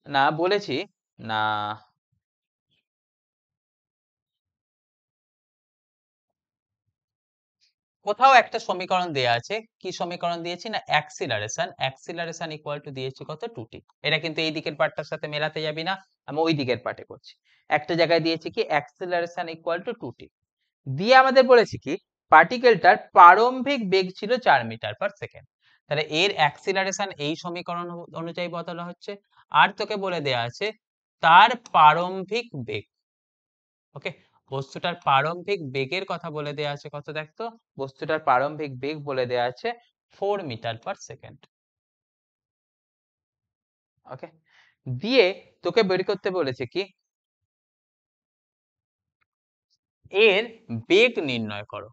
না বলেছি না কোথাও একটা সমীকরণ দেয়া আছে, কি সমীকরণ দিয়েছি না অ্যাক্সিলারেশন ইকুয়াল টু দিয়েছি কত 2t। এটা কিন্তু এই দিকের পার্টটার সাথে মেলাতে যাবি না, আমি ওই দিকের পার্টে করছি। একটা জায়গায় দিয়েছি কি অ্যাক্সিলারেশন ইকুয়াল টু 2t, দিয়ে আমাদের বলেছি কি পার্টিকেলটার প্রারম্ভিক বেগ ছিল 4 মিটার পার সেকেন্ড। তাহলে এর অ্যাক্সিলারেশন এই সমীকরণ অনুযায়ী বদলা হচ্ছে। আর তোকে বলে দেয়া আছে তার প্রারম্ভিক বেগ। ওকে, বস্তুটার প্রারম্ভিক বেগের কথা বলে দেয়া আছে কত দেখতো, বস্তুটার প্রারম্ভিক বেগ বলে দেয়া আছে 4 মিটার পার সেকেন্ড। ওকে, দিয়ে তোকে বের করতে বলেছে কি এর বেগ নির্ণয় করো,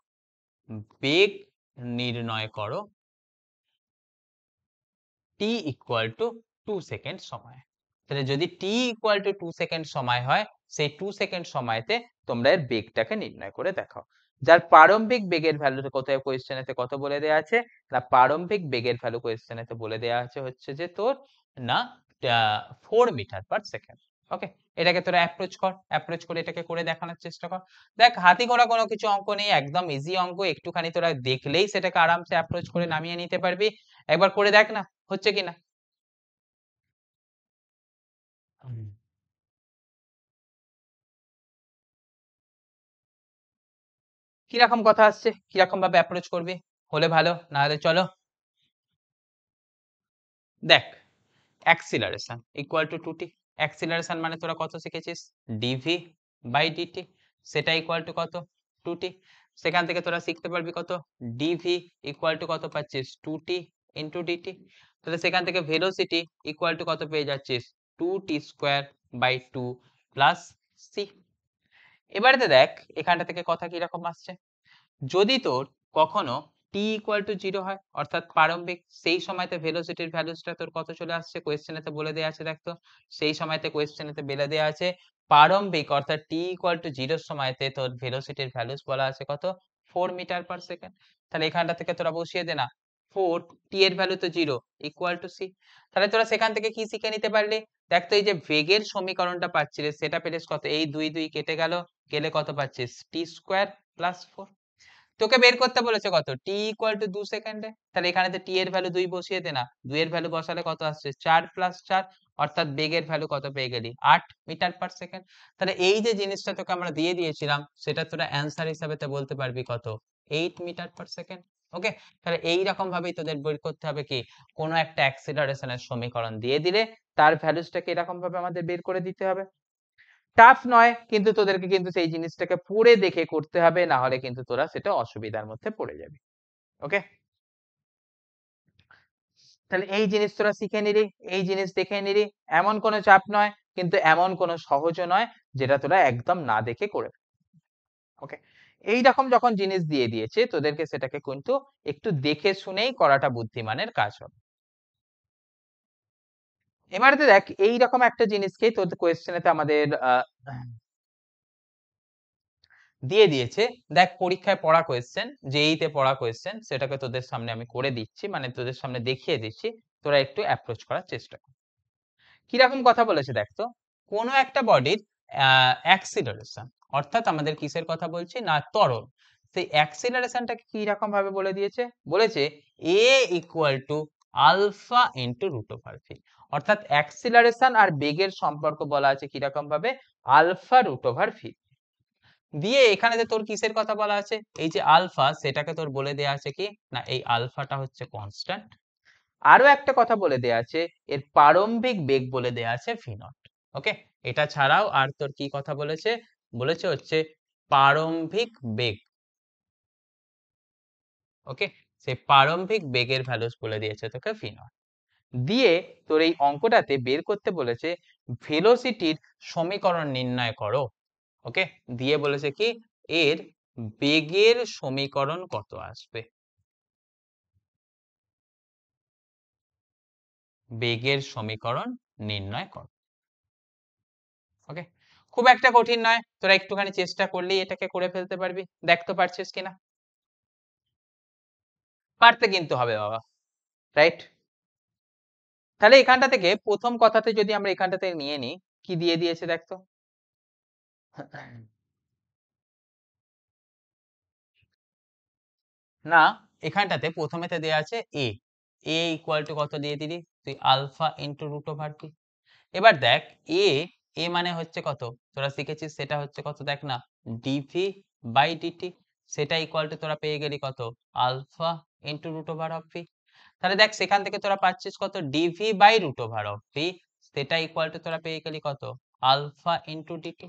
বেগ নির্ণয় করো t ইকুয়াল টু 2 সেকেন্ড সময়। তাহলে যদি t ইকুয়াল টু 2 সেকেন্ড সময় হয়, সেই 2 সেকেন্ড সময়তে তোমরা এর বেগটাকে নির্ণয় করে দেখাও। যার প্রারম্ভিক বেগের ভ্যালু কোথায় কোয়েশ্চেনেতে কত বলে দেয়া আছে না, প্রারম্ভিক বেগের ভ্যালু কোয়েশ্চেনেতে বলে দেয়া আছে হচ্ছে যে তোর না 4 মিটার পার সেকেন্ড। ওকে, এটাকে তোরা অ্যাপ্রোচ করে এটাকে করে দেখানোর চেষ্টা কর। দেখ হাতি ঘোড়া কোনো কিছু অঙ্ক নেই, একদম ইজি অঙ্ক, একটুখানি তোরা দেখলেই সেটাকে আরামসে অ্যাপ্রোচ করে নামিয়ে নিতে পারবি। একবার করে দেখ না হচ্ছে কিনা। কিরকম কথা আসছে, কিরকম ভাবে অ্যাপ্রোচ করবি, হলে ভালো, না হলে চলো। দেখ acceleration equal two 2t, acceleration মানে তোরা কত শিখেছিস dv বাই dt, সেটা ইকুয়াল টু কত 2t। সেখান থেকে তোরা শিখতে পারবি কত dv ইকুয়াল টু কত পাচ্ছিস 2t ইনটু dt। তাহলে সেখান থেকে ভেলোসিটি ইকুয়াল টু কত পেয়ে যাচ্ছিস 2t square by 2 plus c। এবারে দেখ এখানটা থেকে কথা কি রকম আসছে, যদি তোর কখনো t ইকুয়াল টু 0 হয় অর্থাৎ প্রারম্ভিক, সেই সময়তে ভেলোসিটির ভ্যালুসটা তোর কত চলে আসছে কোয়েশ্চেনেতে বলে দেয়া আছে দেখতো, সেই সময়তে কোয়েশ্চেনেতে বলে দেয়া আছে প্রারম্ভিক অর্থাৎ t ইকুয়াল টু 0 সময়তে তোর ভেলোসিটির ভ্যালুস বলা আছে কত 4 মিটার পার সেকেন্ড। তাহলে এখানটা থেকে তোরা বসিয়ে দে না 4, t এর ভ্যালু তো 0 ইকুয়াল টু c। তাহলে তোরা সেখান থেকে কি শিখে নিতে পারলি, দেখ তো এই যে বেগের সমীকরণটা পাচ্ছিস সেটা পেলিস কত, এই 2 2 কেটে গেল, গেলে কত পাচ্ছিস t স্কয়ার প্লাস 4। তোকে বের করতে বলেছে কত t ইকুয়াল টু 2 সেকেন্ডে, তাহলে এখানে তো t এর ভ্যালু 2 বসিয়ে দে না, 2 এর ভ্যালু বসালে কত আসছে 4 প্লাস 4, অর্থাৎ বেগের ভ্যালু কত পেয়ে গেলি 8 মিটার পার সেকেন্ড। তাহলে এই যে জিনিসটা তোকে আমরা দিয়ে দিয়েছিলাম সেটা তোরা অ্যানসার হিসাবে তো বলতে পারবি কত 8 মিটার পার সেকেন্ড। ওকে, তাহলে এই রকম ভাবেই তোদের বের করতে হবে কি কোনো একটা অ্যাক্সিলারেশনের সমীকরণ দিয়ে দিলে তার ভ্যালুসটাকে এরকম ভাবে আমাদের বের করে দিতে হবে। টাফ নয়, কিন্তু তোদেরকে কিন্তু সেই জিনিসটাকে পড়ে দেখে করতে হবে, না হলে কিন্তু তোরা সেটা অসুবিধার মধ্যে পড়ে যাবি। ওকে, তাহলে এই জিনিস তোরা শিখে নিলি, এই জিনিস দেখে নিলি, এমন কোনো চাপ নয়, কিন্তু এমন কোনো সহজও নয় যেটা তোরা একদম না দেখে করে। ওকে, এই রকম যখন জিনিস দিয়ে দিয়েছে তোদেরকে সেটাকে কিন্তু একটু দেখে শুনেই করাটা বুদ্ধিমানের কাজ হবে। এবারে দেখ এইরকম একটা জিনিসকেই তোদের কোয়েশ্চেনেতে আমাদের দিয়ে দিয়েছে। দেখ পরীক্ষায় পড়া কোয়েশ্চেন, জেইই তে পড়া কোয়েশ্চেন, সেটাকে তোদের সামনে আমি করে দিচ্ছি, মানে তোদের সামনে দেখিয়ে দিচ্ছি, তোরা একটু অ্যাপ্রোচ করার চেষ্টা কর। কিরকম কথা বলেছে দেখ তো, কোনো একটা বডির অ্যাক্সিলারেশন অর্থাৎ আমাদের কিসের কথা বলছি না ত্বরণ, সেই অ্যাক্সিলারেশনটাকে কি রকম ভাবে বলে দিয়েছে, বলেছে a equal to alpha into root over V, অর্থাৎ অ্যাক্সিলারেশন আর বেগের সম্পর্ক বলা আছে কিরকম ভাবে আলফা রুট ওভার ভি। দিয়ে এখানে যে তোর কিসের কথা বলা আছে, এই যে আলফা সেটাকে তোর বলে দেয়া আছে কি না এই আলফাটা হচ্ছে কনস্ট্যান্ট। আরো একটা কথা বলে দেয়া আছে এর প্রারম্ভিক বেগ বলে দেয়া আছে ভি নট। ওকে, এটা ছাড়াও আর তোর কি কথা বলেছে, বলেছে হচ্ছে প্রারম্ভিক বেগ। ওকে, সেই প্রারম্ভিক বেগের ভ্যালুস বলে দিয়েছে তোকে ভি নট। দিয়ে তোর এই অঙ্কটাতে বের করতে বলেছে ভেলোসিটির সমীকরণ নির্ণয় করো। ওকে, দিয়ে বলেছে কি এর বেগের সমীকরণ কত আসবে, বেগের সমীকরণ নির্ণয় কর। ওকে, খুব একটা কঠিন নয়, তোরা একটুখানি চেষ্টা করলেই এটাকে করে ফেলতে পারবি, দেখ তো পারছিস কিনা। পারতে কিন্তু হবে বাবা, রাইট। তাহলে এখানটা থেকে প্রথম কথাতে যদি আমরা এখানটা থেকে নিয়ে নিই, কি দিয়ে দিয়েছে দেখ তো না এখানটাতে প্রথমেতে দেয়া আছে a ইকুয়াল টু কত দিয়ে দিলি তুই alpha into root over P. এবার দেখ a মানে হচ্ছে কত তোরা শিখেছিস সেটা হচ্ছে কত দেখ না ডিভি বাই ডিটি, সেটা ইকুয়াল টু তোরা পেয়ে গেলি কত alpha into root over of p. তাহলে দেখ সেখান থেকে তোরা পাচ্ছিস কত dv by root over of p, সেটা ইকুয়াল টু তোরা পেয়ে গেলি কত আলফা ইন্টু ডিটি।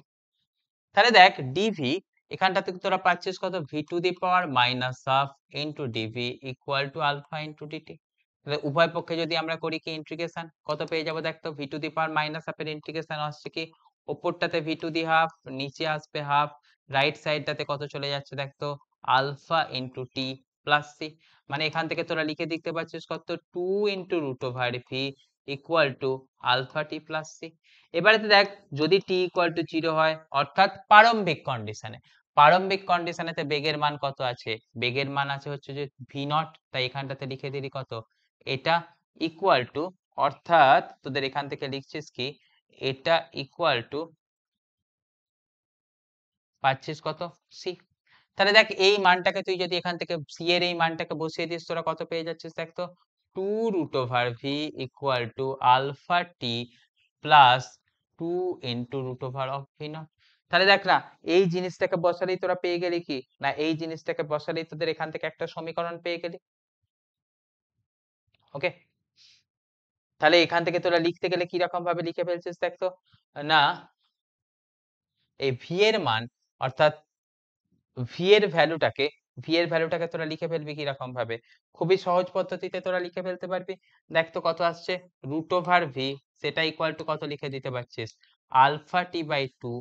তাহলে দেখ ডিভি এখানটা থেকে তোরা পাচ্ছিস কত v to the power minus half into dv equal to alpha into dt. তাহলে উভয় পক্ষে যদি আমরা করি কি ইন্টিগ্রেশন কত পেয়ে যাবো দেখ তো V to the power minus half এর ইন্টিগ্রেশন আসছে কি ওপরটাতে ভি টু দি হাফ নিচে আসবে হাফ, রাইট সাইডটাতে কত চলে যাচ্ছে দেখ তো alpha into t plus c. মানে এখান থেকে তোরা লিখে দিতে পারছিস কত two into root over v equal to alpha t plus c. এবারেতে দেখ যদি টি ইকুয়াল টু 0 হয় অর্থাৎ প্রারম্ভিক কন্ডিশনে, প্রারম্ভিক কন্ডিশনেতে বেগের মান কত আছে বেগের মান আছে হচ্ছে যে ভি নট, তাই এখানটাতে লিখে দিলি কত এটা ইকুয়াল টু অর্থাৎ তোদের এখান থেকে লিখছিস কি এটা ইকুয়াল টু পাচ্ছিস কত সি। তাহলে দেখ এই মানটাকে তুই যদি এখান থেকে সি এর এই মানটাকে বসিয়ে দিস তোরা কত পেয়ে যাচ্ছিস দেখ তো two root over v equal to alpha t plus two into root over of v not. তাহলে দেখ না এই জিনিসটাকে বসালেই তোরা পেয়ে গেলি কি না এই জিনিসটাকে বসালেই তোদের এখান থেকে একটা সমীকরণ পেয়ে গেলি। ওকে তাহলে এখান থেকে তোরা লিখতে গেলে কি রকম ভাবে লিখে ফেলছিস দেখ তো না এই ভি এর মান অর্থাৎ ভি এর ভ্যালুটাকে তোরা লিখে ফেলবি কি রকম ভাবে খুবই সহজ পদ্ধতিতে তোরা লিখে ফেলতে পারবি। দেখ তো কত আসছে রুট ওভার ভি সেটা ইকুয়াল টু কত লিখে দিতে পারছিস alpha t by two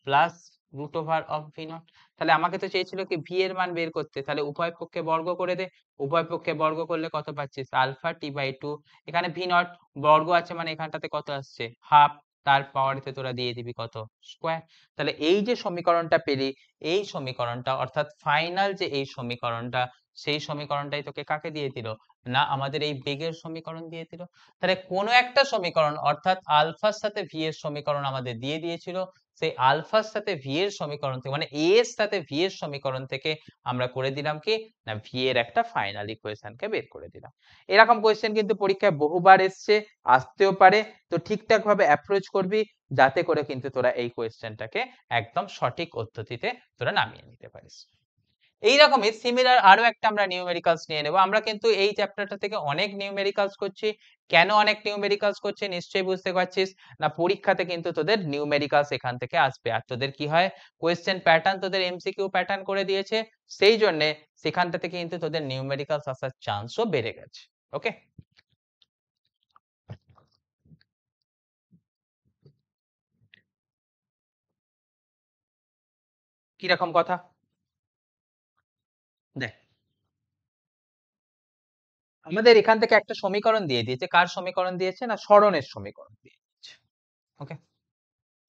plus root over of v not. তাহলে আমাকে তো চেয়েছিল কি ভি এর মান বের করতে, তাহলে উভয় পক্ষে বর্গ করে দে, উভয় পক্ষে বর্গ করলে কত পাচ্ছিস আলফা টি বাই টু, এখানে ভি নট বর্গ আছে মানে এখানটাতে কত আসছে হাফ, তার পাওয়ারেতে তোরা দিয়ে দিবি কত স্কোয়ার। তাহলে এই যে সমীকরণটা পেলি এই সমীকরণটা অর্থাৎ ফাইনাল যে এই সমীকরণটা সেই সমীকরণটাই তোকে কাকে দিয়ে দিল না আমাদের এই বেগের সমীকরণ দিয়ে দিল। তাহলে কোনো একটা সমীকরণ অর্থাৎ আলফার সাথে ভি এর সমীকরণ আমাদের দিয়ে দিয়েছিল, সেই আলফার সাথে ভি এর সমীকরণ থেকে মানে এ এর সাথে ভি এর সমীকরণ থেকে আমরা করে দিলাম কি না ভি এর একটা ফাইনাল ইকুয়েশনকে বের করে দিলাম। এরকম কোয়েশ্চেন কিন্তু পরীক্ষায় বহুবার এসছে, আসতেও পারে, তো ঠিকঠাক ভাবে অ্যাপ্রোচ করবি যাতে করে কিন্তু তোরা এই কোয়েশ্চেনটাকে একদম সঠিক পদ্ধতিতে তোরা নামিয়ে নিতে পারিস। এইরকমই সিমিলার আরো একটা আমরা নিউমেরিক্যালস নিয়ে নেব। আমরা কিন্তু এই চ্যাপ্টারটা থেকে অনেক নিউমেরিক্যালস করছি। কেন অনেক নিউমেরিক্যালস করছি নিশ্চয়ই বুঝতে পারছিস না পরীক্ষাতে কিন্তু তোদের নিউমেরিক্যালস এখান থেকে আসবে আর তোদের কি হয় কোয়েশ্চেন প্যাটার্ন তোদের এমসিকিউ প্যাটার্ন করে দিয়েছে, সেই জন্য সেখানটা থেকে কিন্তু তোদের নিউমেরিক্যালস আসার চান্সও বেড়ে গেছে। ওকে কি রকম কথা দেখ আমাদের এখান থেকে একটা সমীকরণ দিয়ে দিয়েছে, কার সমীকরণ দিয়েছে না সরণের সমীকরণ দিয়ে দিয়েছে। ওকে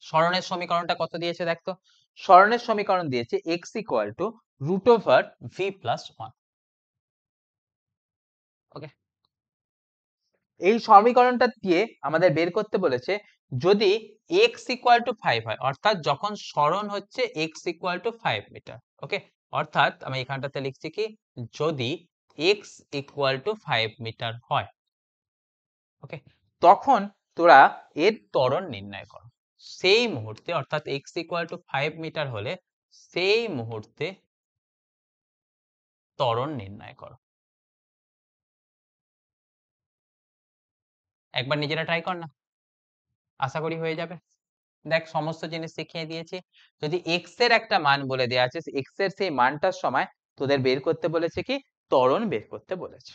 সরণের সমীকরণটা কত দিয়েছে দেখ তো সরণের সমীকরণ দিয়েছে x equal to root over v plus one. Okay এই সমীকরণটা দিয়ে আমাদের বের করতে বলেছে যদি x ইকুয়াল টু 5 হয় অর্থাৎ যখন সরণ হচ্ছে x ইকুয়াল টু 5 মিটার। ওকে অর্থাৎ আমি এখানটাতে লিখছি কি যদি x ইকুয়াল টু 5 মিটার হয় ওকে তখন তোরা এর ত্বরণ নির্ণয় করো সেই মুহূর্তে অর্থাৎ x ইকুয়াল টু 5 মিটার হলে সেই মুহূর্তে ত্বরণ নির্ণয় করো। একবার নিজেরা ট্রাই কর না, আশা করি হয়ে যাবে। দেখ সমস্ত জিনিস শিখিয়ে দিয়েছি, যদি x এর একটা মান বলে দেওয়া আছে x এর সেই মানটার সময় তোদের বের করতে বলেছে কি ত্বরণ বের করতে বলেছে।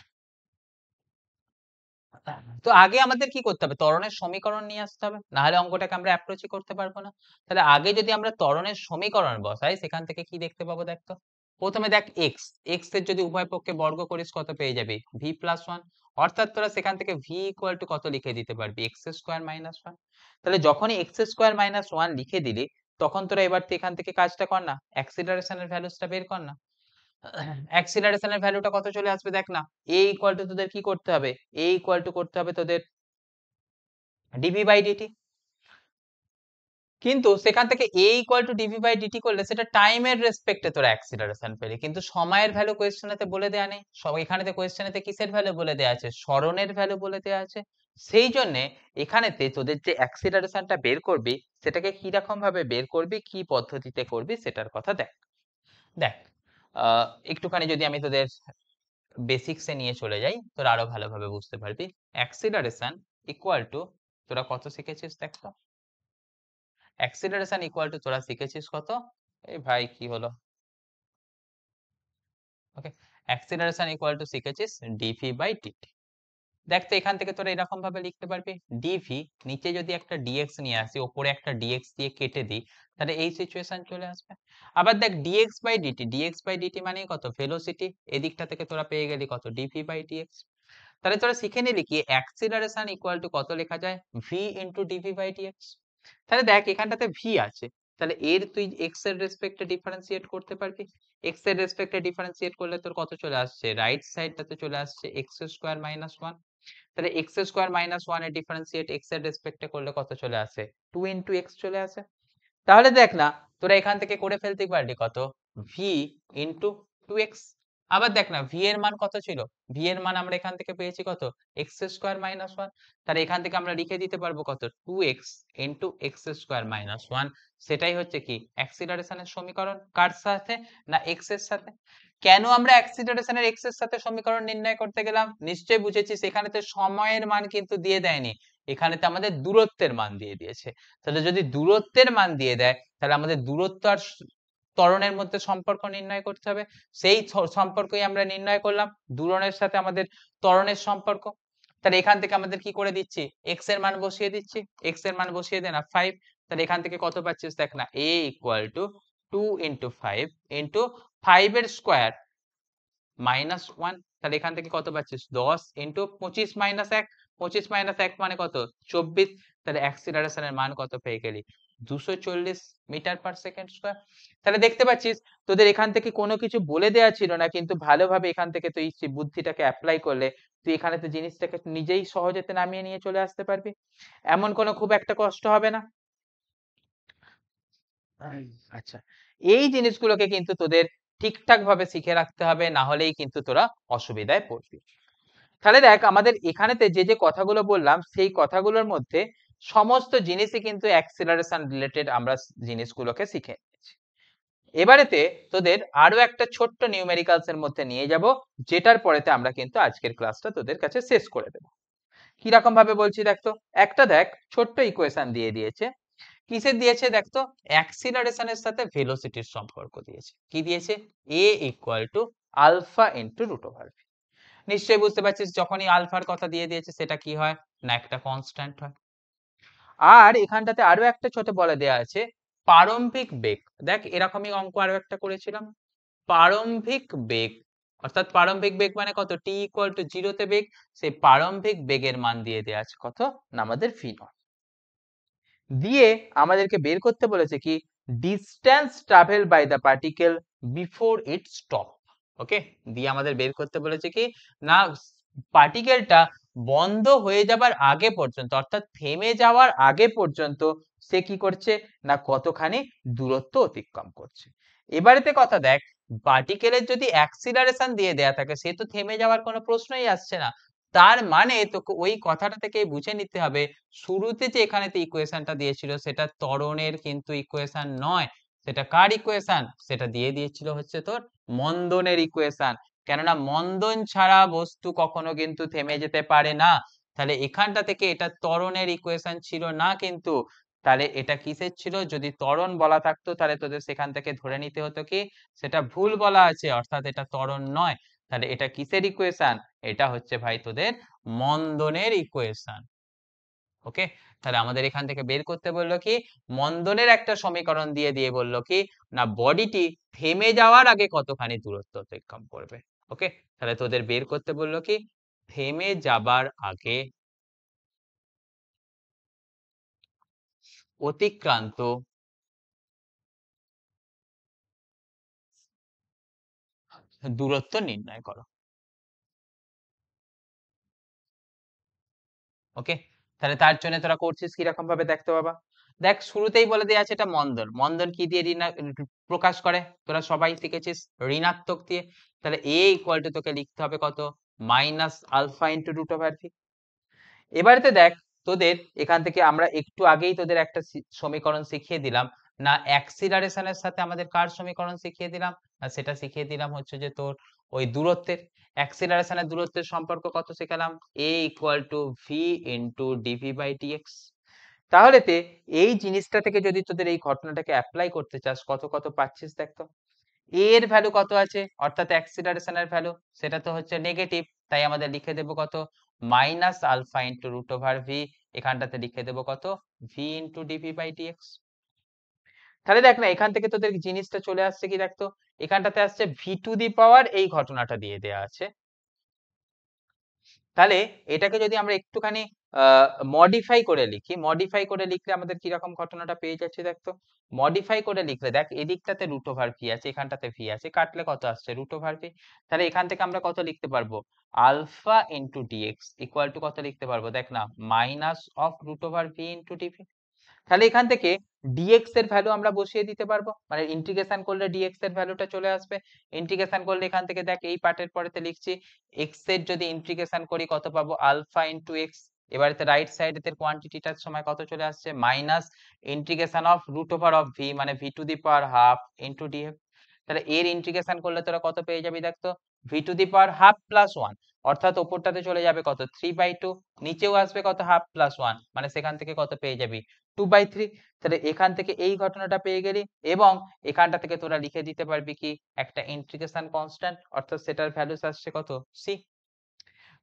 তো আগে আমাদের কি করতে হবে ত্বরণের সমীকরণ নিয়ে আসতে হবে, না হলে অঙ্কটাকে আমরা অ্যাপ্রোচই করতে পারবো না। তাহলে আগে যদি আমরা ত্বরণের সমীকরণ বসাই সেখান থেকে কি দেখতে পাবো দেখ তো প্রথমে দেখ x এর যদি উভয় পক্ষে বর্গ করিস কত পেয়ে যাবি v প্লাস ওয়ান, অর্থাৎ তোরা সেখান থেকে v ইকুয়াল টু কত লিখে দিতে পারবি x স্কোয়ার মাইনাস ওয়ান। তাহলে যখনই x স্কোয়ার মাইনাস ওয়ান লিখে দিলি তখন তোরা এবার এখান থেকে কাজটা কর না অ্যাক্সিলারেশনের ভ্যালুসটা বের কর না। অ্যাক্সিলারেশনের ভ্যালুটা কত চলে আসবে দেখ না a ইকুয়াল টু তোদের কি করতে হবে a ইকুয়াল টু করতে হবে তোদের ডিভি বাই ডিটি। কিন্তু সেখান থেকে a equal to DV by dt করলে সেটা টাইমের রেসপেক্টে তোরা অ্যাক্সিলারেশন পেলি, কিন্তু সময়ের ভ্যালু কোয়েশ্চেনেতে বলে দেয়া নেই। এখানেতে কোয়েশ্চেনেতে কিসের ভ্যালু বলে দেয়া আছে? সরণের ভ্যালু বলে দেয়া আছে। সেই জন্য এখানেতে তোদের যে অ্যাক্সিলারেশনটা বের করবি সেটাকে কি রকম ভাবে বের করবি, কি পদ্ধতিতে করবি সেটার কথা দেখ। দেখ একটুখানি যদি আমি তোদের বেসিক্সে নিয়ে চলে যাই, তোরা আরো ভালোভাবে বুঝতে পারবি। অ্যাক্সিলারেশন ইকুয়াল টু, তোরা কত শিখেছিস দেখ তো? অ্যাক্সিলারেশন ইকুয়াল টু তোরা শিখেছিস কত? এই ভাই কি হলো? ওকে, অ্যাক্সিলারেশন ইকুয়াল টু শিখেছিস ডিভি বাই ডিটি। দেখ তো এখান থেকে তোরা এরকম ভাবে লিখতে পারবি, ডিভি নিচে যদি একটা ডিএক্স নিয়ে আসি, ওপরে একটা ডিএক্স দিয়ে কেটে দিই, তাহলে এই সিচুয়েশন চলে আসবে। আবার দেখ dx by dt, dx by dt মানে কত? ভেলোসিটি। এদিকটা থেকে তোরা পেয়ে গেলি কত? Dv by dx. তাহলে তোরা শিখে নিলি কি অ্যাক্সিলারেশন ইকুয়াল টু কত লেখা যায়? V into dv by dx. তাহলে দেখ এখানটাতে ভি আছে, তাহলে এর তুই এক্স এর রেসপেক্টে ডিফারেন্সিয়েট করতে পারবি। এক্স এর রেসপেক্টে ডিফারেন্সিয়েট করলে তোর কত চলে আসছে? রাইট সাইডটাতে চলে আসছে এক্স স্কোয়ার মাইনাস ওয়ান। তাহলে এক্স স্কোয়ার মাইনাস ওয়ান এর ডিফারেন্সিয়েট এক্স এর রেসপেক্টে করলে কত চলে আসে? টু ইন্টু এক্স চলে আসে। তাহলে দেখ না, তোরা এখান থেকে করে ফেলতে পারলি কত? V into two x. আবার দেখ না, ভি এর মান কত ছিল? ভি এর মান আমরা এখান থেকে পেয়েছি কত? X square minus one. তাহলে এখান থেকে আমরা লিখে দিতে পারবো কত? Two x into x square minus one. সেটাই হচ্ছে কি অ্যাক্সিলারেশনের সমীকরণ। কার সাথে? না এক্স এর সাথে। কেন আমরা অ্যাক্সিলারেশনের এক্স এর সাথে সমীকরণ নির্ণয় করতে গেলাম? নিশ্চয়ই বুঝেছিস, এখানেতে সময়ের মান কিন্তু দিয়ে দেয়নি, এখানেতে আমাদের দূরত্বের মান দিয়ে দিয়েছে। তাহলে যদি দূরত্বের মান দিয়ে দেয়, তাহলে আমাদের দূরত্ব আর ত্বরণের মধ্যে সম্পর্ক নির্ণয় করতে হবে। সেই সম্পর্কই আমরা নির্ণয় করলাম, দূরণের সাথে আমাদের ত্বরণের সম্পর্ক। তাহলে এখান থেকে আমাদের কি করে দিচ্ছি? এক্স এর মান বসিয়ে দিচ্ছি। এক্স এর মান বসিয়ে দে না, 5। তাহলে এখান থেকে কত পাচ্ছিস দেখ না, a equal to 2 into 5 into 5 এর স্কোয়ার মাইনাস 1। তাহলে এখান থেকে কত পাচ্ছিস? 10 ইন্টু 25 মাইনাস 1। 25 মাইনাস 1 মানে কত? 24। তাহলে অ্যাক্সিলারেশনের মান কত পেয়ে গেলি? 240 মিটার পার সেকেন্ড স্কয়ার। তাহলে দেখতে পাচ্ছিস তোদের এখান থেকে কোনো কিছু বলে দেয়া ছিল না, কিন্তু ভালোভাবে এখান থেকে তুই বুদ্ধিটাকে অ্যাপ্লাই করলে তুই এখানে তো জিনিসটাকে নিজেই সহজেতে নামিয়ে নিয়ে চলে আসতে পারবি। এমন কোনো খুব একটা কষ্ট হবে না। আচ্ছা, এই জিনিসগুলোকে কিন্তু তোদের ঠিকঠাক ভাবে শিখে রাখতে হবে, না হলেই কিন্তু তোরা অসুবিধায় পড়বি। তাহলে দেখ আমাদের এখানেতে যে যে কথাগুলো বললাম সেই কথাগুলোর মধ্যে সমস্ত জিনিসই কিন্তু অ্যাক্সিলারেশন রিলেটেড আমরা জিনিসগুলোকে শিখে নিয়েছি। এবারেতে তোদের আরো একটা ছোট্ট নিউমেরিক্যালস এর মধ্যে নিয়ে যাব, যেটার পরেতে আমরা কিন্তু আজকের ক্লাসটা তোদের কাছে শেষ করে দেব। কি রকম ভাবে বলছি দেখ তো, একটা দেখ ছোট্ট ইকুয়েশন দিয়ে দিয়েছে। কিসের দিয়েছে দেখ তো? অ্যাক্সিলারেশনের সাথে ভেলোসিটির সম্পর্ক দিয়েছে। কি দিয়েছে? a equal to alpha into root over v. নিশ্চয়ই বুঝতে পারছিস যখনই আলফার কথা দিয়ে দিয়েছে সেটা কি হয়? না একটা কনস্ট্যান্ট হয়। আর এখানটাতে আরো একটা ছোট বলে দেয়া আছে প্রারম্ভিক বেগ। দেখ এরকমই অঙ্ক আরো একটা করেছিলাম। প্রারম্ভিক বেগ, অর্থাৎ প্রারম্ভিক বেগ মানে কত? t ইকুয়াল টু 0 তে বেগ, সেই প্রারম্ভিক বেগের মান দিয়ে দেয়া আছে কত? না আমাদের v নট। দিয়ে আমাদেরকে বের করতে বলেছে কি distance travel by the particle before it stop. Okay, দিয়ে আমাদের বের করতে বলেছে কি না পার্টিকেলটা বন্ধ হয়ে যাবার আগে পর্যন্ত, অর্থাৎ থেমে যাওয়ার আগে পর্যন্ত সে কি করছে না কতখানি দূরত্ব অতিক্রম করছে। এবারেতে কথা দেখ, পার্টিকেলের যদি অ্যাক্সিলারেশন দিয়ে দেয়া থাকে সে তো থেমে যাওয়ার কোনো প্রশ্নই আসছে না। তার মানে তোকে ওই কথাটা থেকে বুঝে নিতে হবে শুরুতে যে এখানেতে ইকুয়েশনটা দিয়েছিল সেটা ত্বরণের কিন্তু ইকুয়েশন নয়। সেটা কার ইকুয়েশন? সেটা দিয়ে দিয়েছিল হচ্ছে তোর মন্দনের ইকুয়েশন। কেননা মন্দন ছাড়া বস্তু কখনো কিন্তু থেমে যেতে পারে না। তাহলে এখানটা থেকে এটা ত্বরণের ইকুয়েশন ছিল না, কিন্তু তাহলে এটা কিসের ছিল? যদি ত্বরণ বলা থাকতো তাহলে তোদের সেখান থেকে ধরে নিতে হতো কি সেটা ভুল বলা আছে, অর্থাৎ এটা ত্বরণ নয়। তাহলে এটা কিসের ইকুয়েশন? এটা হচ্ছে ভাই তোদের মন্দনের ইকুয়েশন। ওকে, তাহলে আমাদের এখান থেকে বের করতে বললো কি মন্দনের একটা সমীকরণ দিয়ে দিয়ে বললো কি না বডিটি থেমে যাওয়ার আগে কতখানি দূরত্ব অতিক্রম করবে। ওকে, তাহলে তোদের বের করতে বললো কি থেমে যাবার আগে অতিক্রান্ত দূরত্ব নির্ণয় করো। ওকে, তাহলে তার জন্য তোরা করছিস কিরকম ভাবে দেখতো বাবা? দেখ শুরুতেই বলে দেওয়া আছে এটা মন্দন। মন্দন কি দিয়ে প্রকাশ করে? তোরা সবাই শিখেছিস ঋণাত্মক দিয়ে। তাহলে a ইকুয়াল টু তোকে লিখতে হবে কত? Minus alpha into root over v. এবারেতে দেখ তোদের এখান থেকে আমরা একটু আগেই তোদের একটা সমীকরণ শিখিয়ে দিলাম না, অ্যাক্সিলারেশনের সাথে আমাদের কার সমীকরণ শিখিয়ে দিলাম? সেটা শিখিয়ে দিলাম হচ্ছে যে তোর ওই দূরত্বের, অ্যাক্সিলারেশনের দূরত্বের সম্পর্ক কত শিখালাম? a equal to v into dv by dx. তাহলেতে এই জিনিসটা থেকে যদি তোদের এই ঘটনাটাকে অ্যাপ্লাই করতে চাস, কত কত পাচ্ছিস দেখ তো। a এর ভ্যালু কত আছে, অর্থাৎ অ্যাক্সিলারেশনের ভ্যালু, সেটা তো হচ্ছে নেগেটিভ, তাই আমাদের লিখে দেব কত? Minus alpha into root over v. এখানটাতে লিখে দেব কত? V into dv by dx. তাহলে দেখ না এখান থেকে তোদের জিনিসটা চলে আসছে কি দেখতো, এখানটাতে আসছে ভি টু দি পাওয়ার, এই ঘটনাটা দিয়ে দেয়া আছে। তাহলে এটাকে যদি আমরা একটুখানি মডিফাই করে লিখি, মডিফাই করে লিখলে আমাদের কিরকম ঘটনাটা পেয়ে যাচ্ছে দেখতো। মডিফাই করে লিখলে দেখ এদিকটাতে রুট ওভার ভি আছে, এখানটাতে ভি আছে, কাটলে কত আসছে? Root over v. তাহলে এখান থেকে আমরা কত লিখতে পারবো? Alpha into dx equal to কত লিখতে পারবো দেখ না, minus of root over v into dv. তাহলে এখান থেকে dx এর ভ্যালু আমরা বসিয়ে দিতে পারবো, মানে ইন্টিগ্রেশন করলে dx এর ভ্যালুটা চলে আসবে। ইন্টিগ্রেশন করলে এখান থেকে দেখ এই পার্টের পরেতে লিখছি x এর যদি ইন্টিগ্রেশন করি কত পাবো? Alpha into x. এবারেতে রাইট সাইডের কোয়ান্টিটিটার সময় কত চলে আসছে? Minus integration of root over of v, মানে v to the power half into df. তাহলে এর ইন্টিগ্রেশন করলে তোরা কত পেয়ে যাবি দেখ তো? V to the power half plus one, অর্থাৎ ওপরটাতে চলে যাবে কত? 3/2, নিচেও আসবে কত? হাফ প্লাস ওয়ান, মানে সেখান থেকে কত পেয়ে যাবি? 2/3। তাহলে এখান থেকে এই ঘটনাটা পেয়ে গেলি, এবং এখানটা থেকে তোরা লিখে দিতে পারবি কি? একটা ইন্টিগ্রেশন কনস্ট্যান্ট, অর্থাৎ সেটার ভ্যালু আসছে কত? সি।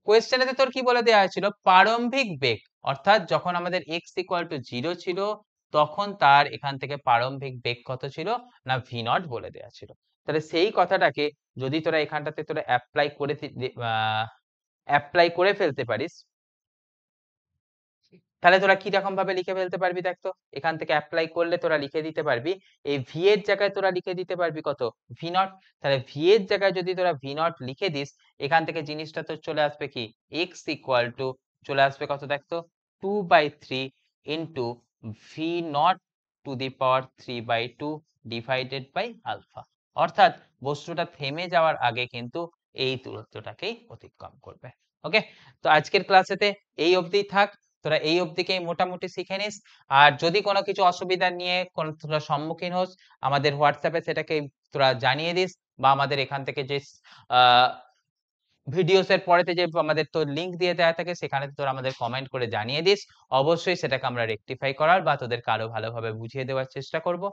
কোয়েশ্চেনেতে তোর কি বলে দেওয়া হয়েছিল? প্রারম্ভিক বেগ, অর্থাৎ যখন আমাদের x ইকুয়াল টু 0 ছিল তখন তার এখান থেকে প্রারম্ভিক বেগ কত ছিল? না ভি নট বলে দেওয়া ছিল। তাহলে সেই কথাটাকে যদি তোরা এখানটাতে তোরা অ্যাপ্লাই করে ফেলতে পারিস, তাহলে তোরা কি রকম ভাবে লিখে ফেলতে পারবি দেখ তো। এখান থেকে অ্যাপ্লাই করলে তোরা লিখে দিতে পারবি, এই ভি এর জায়গায় তোরা লিখে দিতে পারবি কত? V not. তাহলে ভি এর জায়গায় যদি তোরা ভি নট লিখে দিস, এখান থেকে জিনিসটা তো চলে আসবে কি? এক্স ইকুয়াল টু চলে আসবে কত দেখ তো? 2/3 into v not to the power 3/2 divided by alpha. অর্থাৎ বস্তুটা থেমে যাওয়ার আগে কিন্তু এই দূরত্বটাকেই অতিক্রম করবে। ওকে, তো আজকের ক্লাসেতে এই অবধিই থাক। তোরা এই অবধিকেই মোটামুটি শিখে নিস। আর যদি কোনো কিছু অসুবিধা নিয়ে তোরা সম্মুখীন হোস, আমাদের হোয়াটসঅ্যাপে সেটাকে তোরা জানিয়ে দিস, বা আমাদের এখান থেকে যে ভিডিওস এর পরেতে যে আমাদের তো লিংক দিয়ে দেওয়া থাকে, সেখানে তোরা আমাদের কমেন্ট করে জানিয়ে দিস। অবশ্যই সেটাকে আমরা রেকটিফাই করার বা তোদেরকে আরো ভালোভাবে বুঝিয়ে দেওয়ার চেষ্টা করব।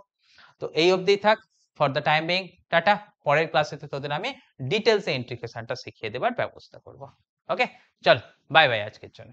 তো এই অবধিই থাক। For the time being tata. পরের ক্লাসেতে তোদের আমি ডিটেলসে ইন্টিগ্রেশনটা শিখিয়ে দেওয়ার ব্যবস্থা করব। ওকে, চল বাই বাই আজকের জন্য।